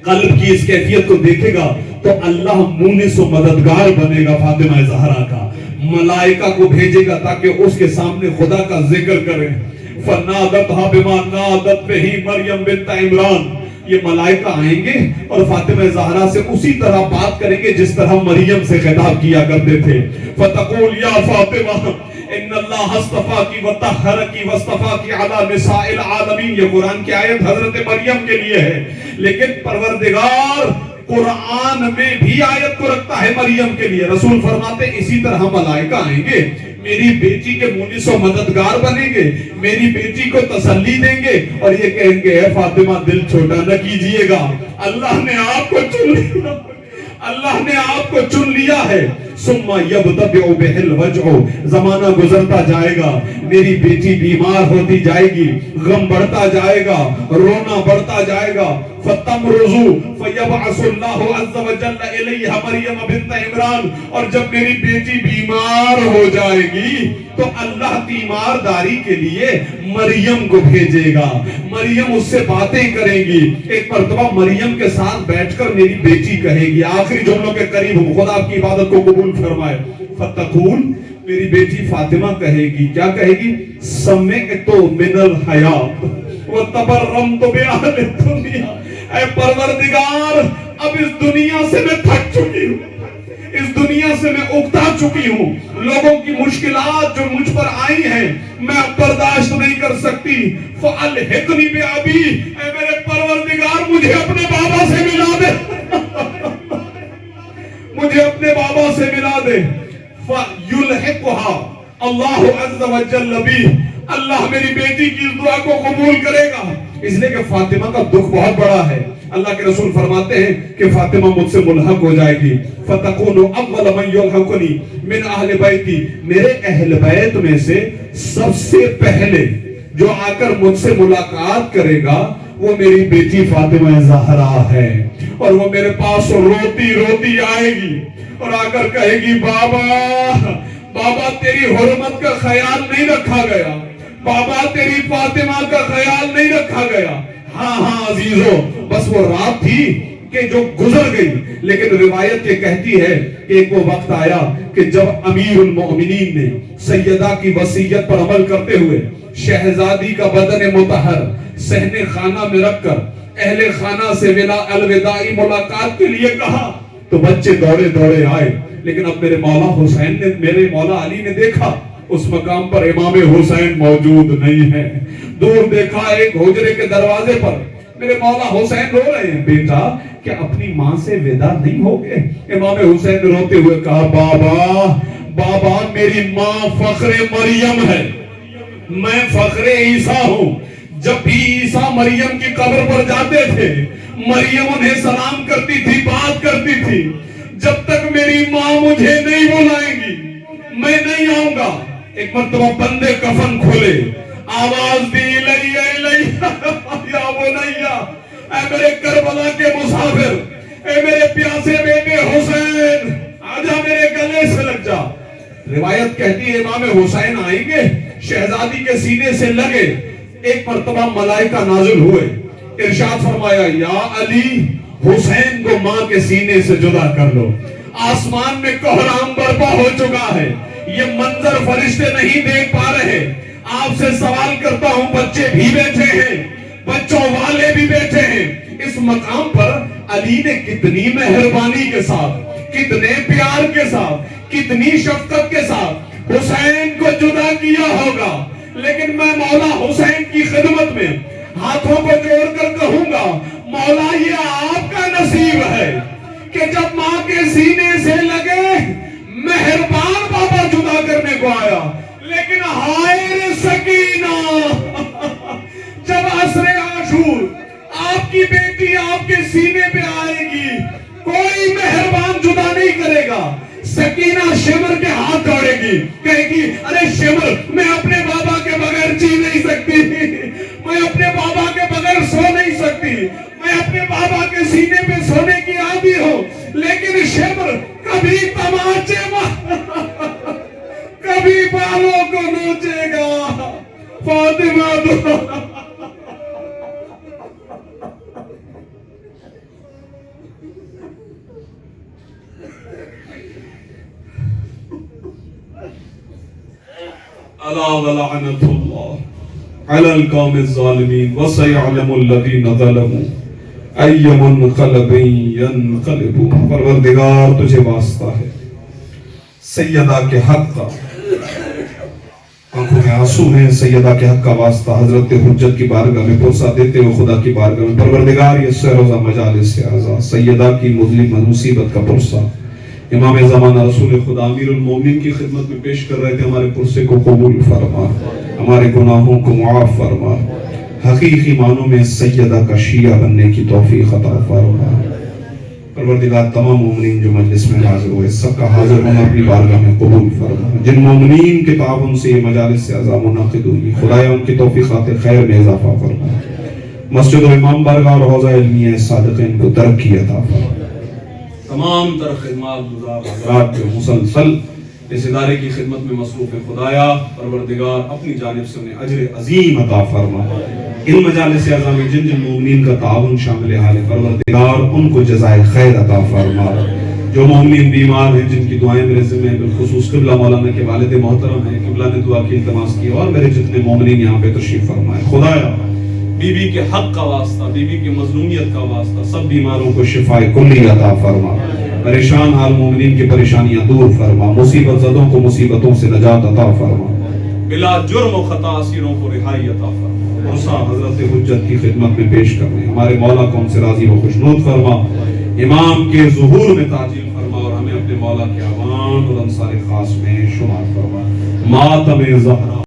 قلب کی اس کیفیت کو دیکھے گا، تو اللہ مونس و مددگار بنے گا فاطمہ زہرا کا، ملائکہ کو بھیجے گا تاکہ اس کے سامنے خدا کا ذکر کریں. فَنَادَتْهَا بِمَا نَادَتْ بِهِ مَرْيَمْ بِنْتَ عِمْرَانَ. یہ ملائکہ آئیں گے اور فاطمہ زہرا سے اسی طرح بات کریں گے جس طرح مریم سے خطاب کیا کرتے تھے. فَتَقُولْ يَا فَاطِمَةَ ان اللہ اصطفاکی وطہرکی واصطفاکی علی نساء العالمین. یہ قرآن کی آیت حضرت مریم کے لیے ہے، لیکن پروردگار قرآن میں بھی آیت کو رکھتا ہے مریم کے لیے. رسول فرماتے اسی طرح ملائکہ آئیں گے، میری بیٹی کے مونس و مددگار بنیں گے، میری بیٹی کو تسلی دیں گے اور یہ کہیں گے اے فاطمہ دل چھوٹا نہ کیجئے گا، اللہ نے آپ کو چن لیا، اللہ نے آپ کو چن لیا ہے. ثم یبتدع بہ الوجع. زمانہ گزرتا جائے گا، میری بیٹی بیمار ہوتی جائے گی، غم بڑھتا جائے گا، رونا بڑھتا جائے گا. فتمرض فیبعث اللہ عز وجل الیہ مریم بنت عمران. اور جب میری بیٹی بیمار ہو جائے گی تو اللہ تیمارداری کے لیے مریم کو بھیجے گا، مریم اس سے باتیں کریں گی. ایک مرتبہ مریم کے ساتھ بیٹھ کر میری بیٹی کہے گی، آخری جملوں کے قریب ہوں، خدا آپ کی عبادت کو قبول فرمائے. فتقول، میری بیٹی فاطمہ کہے گی، کیا کہے گی؟ سمعت من الحیات وتبرمت بأہل الدنیا. اے پروردگار اب اس دنیا سے میں تھک چکی ہوں، اس دنیا سے میں اکتا چکی ہوں، لوگوں کی مشکلات جو مجھ پر آئی ہیں میں اب برداشت نہیں کر سکتی. فَأَلْحِقْنِي بِأَبِي. اے میرے پروردگار مجھے اپنے بابا سے ملا دے، مجھے اپنے بابا سے ملا دے. فَيُلْحِقُهَا اللَّهُ عَزَّ وَجَلَّ بِهِ. اللہ میری بیٹی کی اس دعا کو قبول کرے گا، اس لیے کہ فاطمہ کا دکھ بہت بڑا ہے. اللہ کے رسول فرماتے ہیں کہ فاطمہ مجھ سے ملحق ہو جائے گی. فَتَكُونُ أَوَّلَ مَنْ يُلْحَقُنِي مِنْ أَهْلِ بَيْتِي. میرے اہل بیت میں سے سب سے پہلے جو آ کر مجھ سے ملاقات کرے گا وہ میری بیٹی فاطمہ زہرا ہے، اور وہ میرے پاس روتی روتی آئے گی اور آ کر کہے گی بابا، بابا تیری حرمت کا خیال نہیں رکھا گیا، بابا تیری فاطمہ کا خیال نہیں رکھا گیا. ہاں ہاں عزیزو، بس وہ رات تھی کہ جو گزر گئی، لیکن روایت یہ کہتی ہے کہ ایک وہ وقت آیا کہ جب امیر المؤمنین نے سیدہ کی وصیت پر عمل کرتے ہوئے شہزادی کا بدن مطہر صحن خانہ میں رکھ کر اہل خانہ سے الوداعی ملاقات کے لیے کہا تو بچے دوڑے دوڑے آئے. لیکن اب میرے مولا حسین نے، میرے مولا علی نے دیکھا اس مقام پر امام حسین موجود نہیں ہے. دور دیکھا ایک حجرے کے دروازے پر میرے مولا حسین رو رہے ہیں. بیٹا کیا اپنی ماں سے ودا نہیں ہو گئے؟ امام حسین نے روتے ہوئے کہا بابا، بابا میری ماں فخر مریم ہے، میں فخر عیسیٰ ہوں. جب بھی عیسیٰ مریم کی قبر پر جاتے تھے مریم انہیں سلام کرتی تھی، بات کرتی تھی. جب تک میری ماں مجھے نہیں بلائے گی میں نہیں آؤں گا. ایک مرتبہ بندے کفن کھولے، آواز دی الیہ الیہ یا بنیا، اے میرے کربلا کے مسافر، اے میرے پیاسے بیٹے حسین، آجا میرے گلے سے لگ جا. روایت کہتی ہے امام حسین آئیں گے، شہزادی کے سینے سے لگے. ایک مرتبہ ملائکہ نازل ہوئے، ارشاد فرمایا یا علی، حسین کو ماں کے سینے سے جدا کر لو. آسمان میں کوہرام برپا ہو چکا ہے، یہ منظر فرشتے نہیں دیکھ پا رہے. آپ سے سوال کرتا ہوں، بچے بھی بیٹھے ہیں، بچوں والے بھی بیٹھے ہیں، اس مقام پر علی نے کتنی مہربانی کے ساتھ، کتنے پیار کے ساتھ، کتنی شفقت کے ساتھ حسین کو جدا کیا ہوگا۔ لیکن میں مولا حسین کی خدمت میں ہاتھوں کو جوڑ کر کہوں گا، مولا یہ آپ کا نصیب ہے کہ جب ماں کے سینے سے لگے مہربان بابا جدا کرنے کو آیا، لیکن ہائے سکینہ، جب عصر عاشور آپ کی بیٹی آپ کے سینے پہ آئے گی، کوئی مہربان جدا نہیں کرے گا۔ سکینہ شمر کے ہاتھ دوڑے گی، کہے گی ارے شمر، میں اپنے بابا کے بغیر جی نہیں سکتی، میں اپنے بابا کے بغیر سو نہیں سکتی، میں اپنے بابا کے سینے پہ سونے کی عادی ہوں، لیکن شمر کبھی تماچے کبھی بالوں کو نوچے گا۔ فاطمہ دو الا ولعنت اللہ علی القوم الظالمین وسیعلم الذین ظلموا ای منقلب ینقلبون۔ پروردگار تجھے واسطہ ہے سیدہ کے حق کا، آنکھوں میں آنسو ہیں، سیدہ کے حق کا واسطہ حضرت حجت کی بارگاہ میں پرسہ دیتے ہوئے خدا کی بارگاہ میں، پروردگار یہ سہروزہ مجالس اعزاز سیدہ کی مظلم مصیبت کا پرسہ امام زمانہ رسول خدا امیر المومنین کی خدمت میں پیش کر رہے تھے، ہمارے پرسے کو قبول فرما، ہمارے گناہوں کو معاف فرما، حقیقی معنوں میں سیدہ کا شیعہ بننے کی توفیق عطا فرما۔ پروردگار تمام مومنین جو مجلس میں حاضر ہوئے سب کا حاضر ہونا اپنی بارگاہ میں قبول فرما۔ جن مومنین کے تعاون سے یہ مجالس سے اعضاء منعقد ہوئی، خدایا ان کی توفیقات خیر میں اضافہ فرما، مسجد و امام بارگاہ اور حوضہ علمیہ صادقین کو ترقی عطا فرما۔ تمام تر خدمات گزار حضرات جو مسلسل اس ادارے کی خدمت میں مصروف ہے، خدایا پروردگار اپنی جانب سے انہیں اجر عظیم عطا فرما۔ ان مجالس اعزاء میں جن جن مومنین کا تعاون شامل حال ہے، پروردگار ان کو جزائے خیر عطا فرما۔ جو مومنین بیمار ہیں، جن کی دعائیں میرے ذمہ ہیں، بالخصوص قبلہ مولانا کے والد محترم ہیں، قبلہ نے دعا کی التماس کی، اور میرے جتنے مومنین یہاں پہ تشریف فرمائے، خدایا بی بی کے حق کا واسطہ، بی بی کی مظلومیت کا واسطہ سب بیماروں کو شفاء کلی عطا فرما، پریشان حال مومنین کی پریشانیاں دور فرما، مصیبت زدوں کو مصیبتوں سے نجات عطا فرما، بلا جرم و خطا اسیروں کو رہائی عطا فرما۔ عرصہ حضرت حجت کی خدمت میں پیش کرنے ہمارے مولا کو ان سے راضی و خوشنود فرما، امام کے ظہور میں تعجیل فرما، اور ہمیں اپنے مولا کے عوان اور انصار خاص میں شمار فرما۔ ماتم زہرا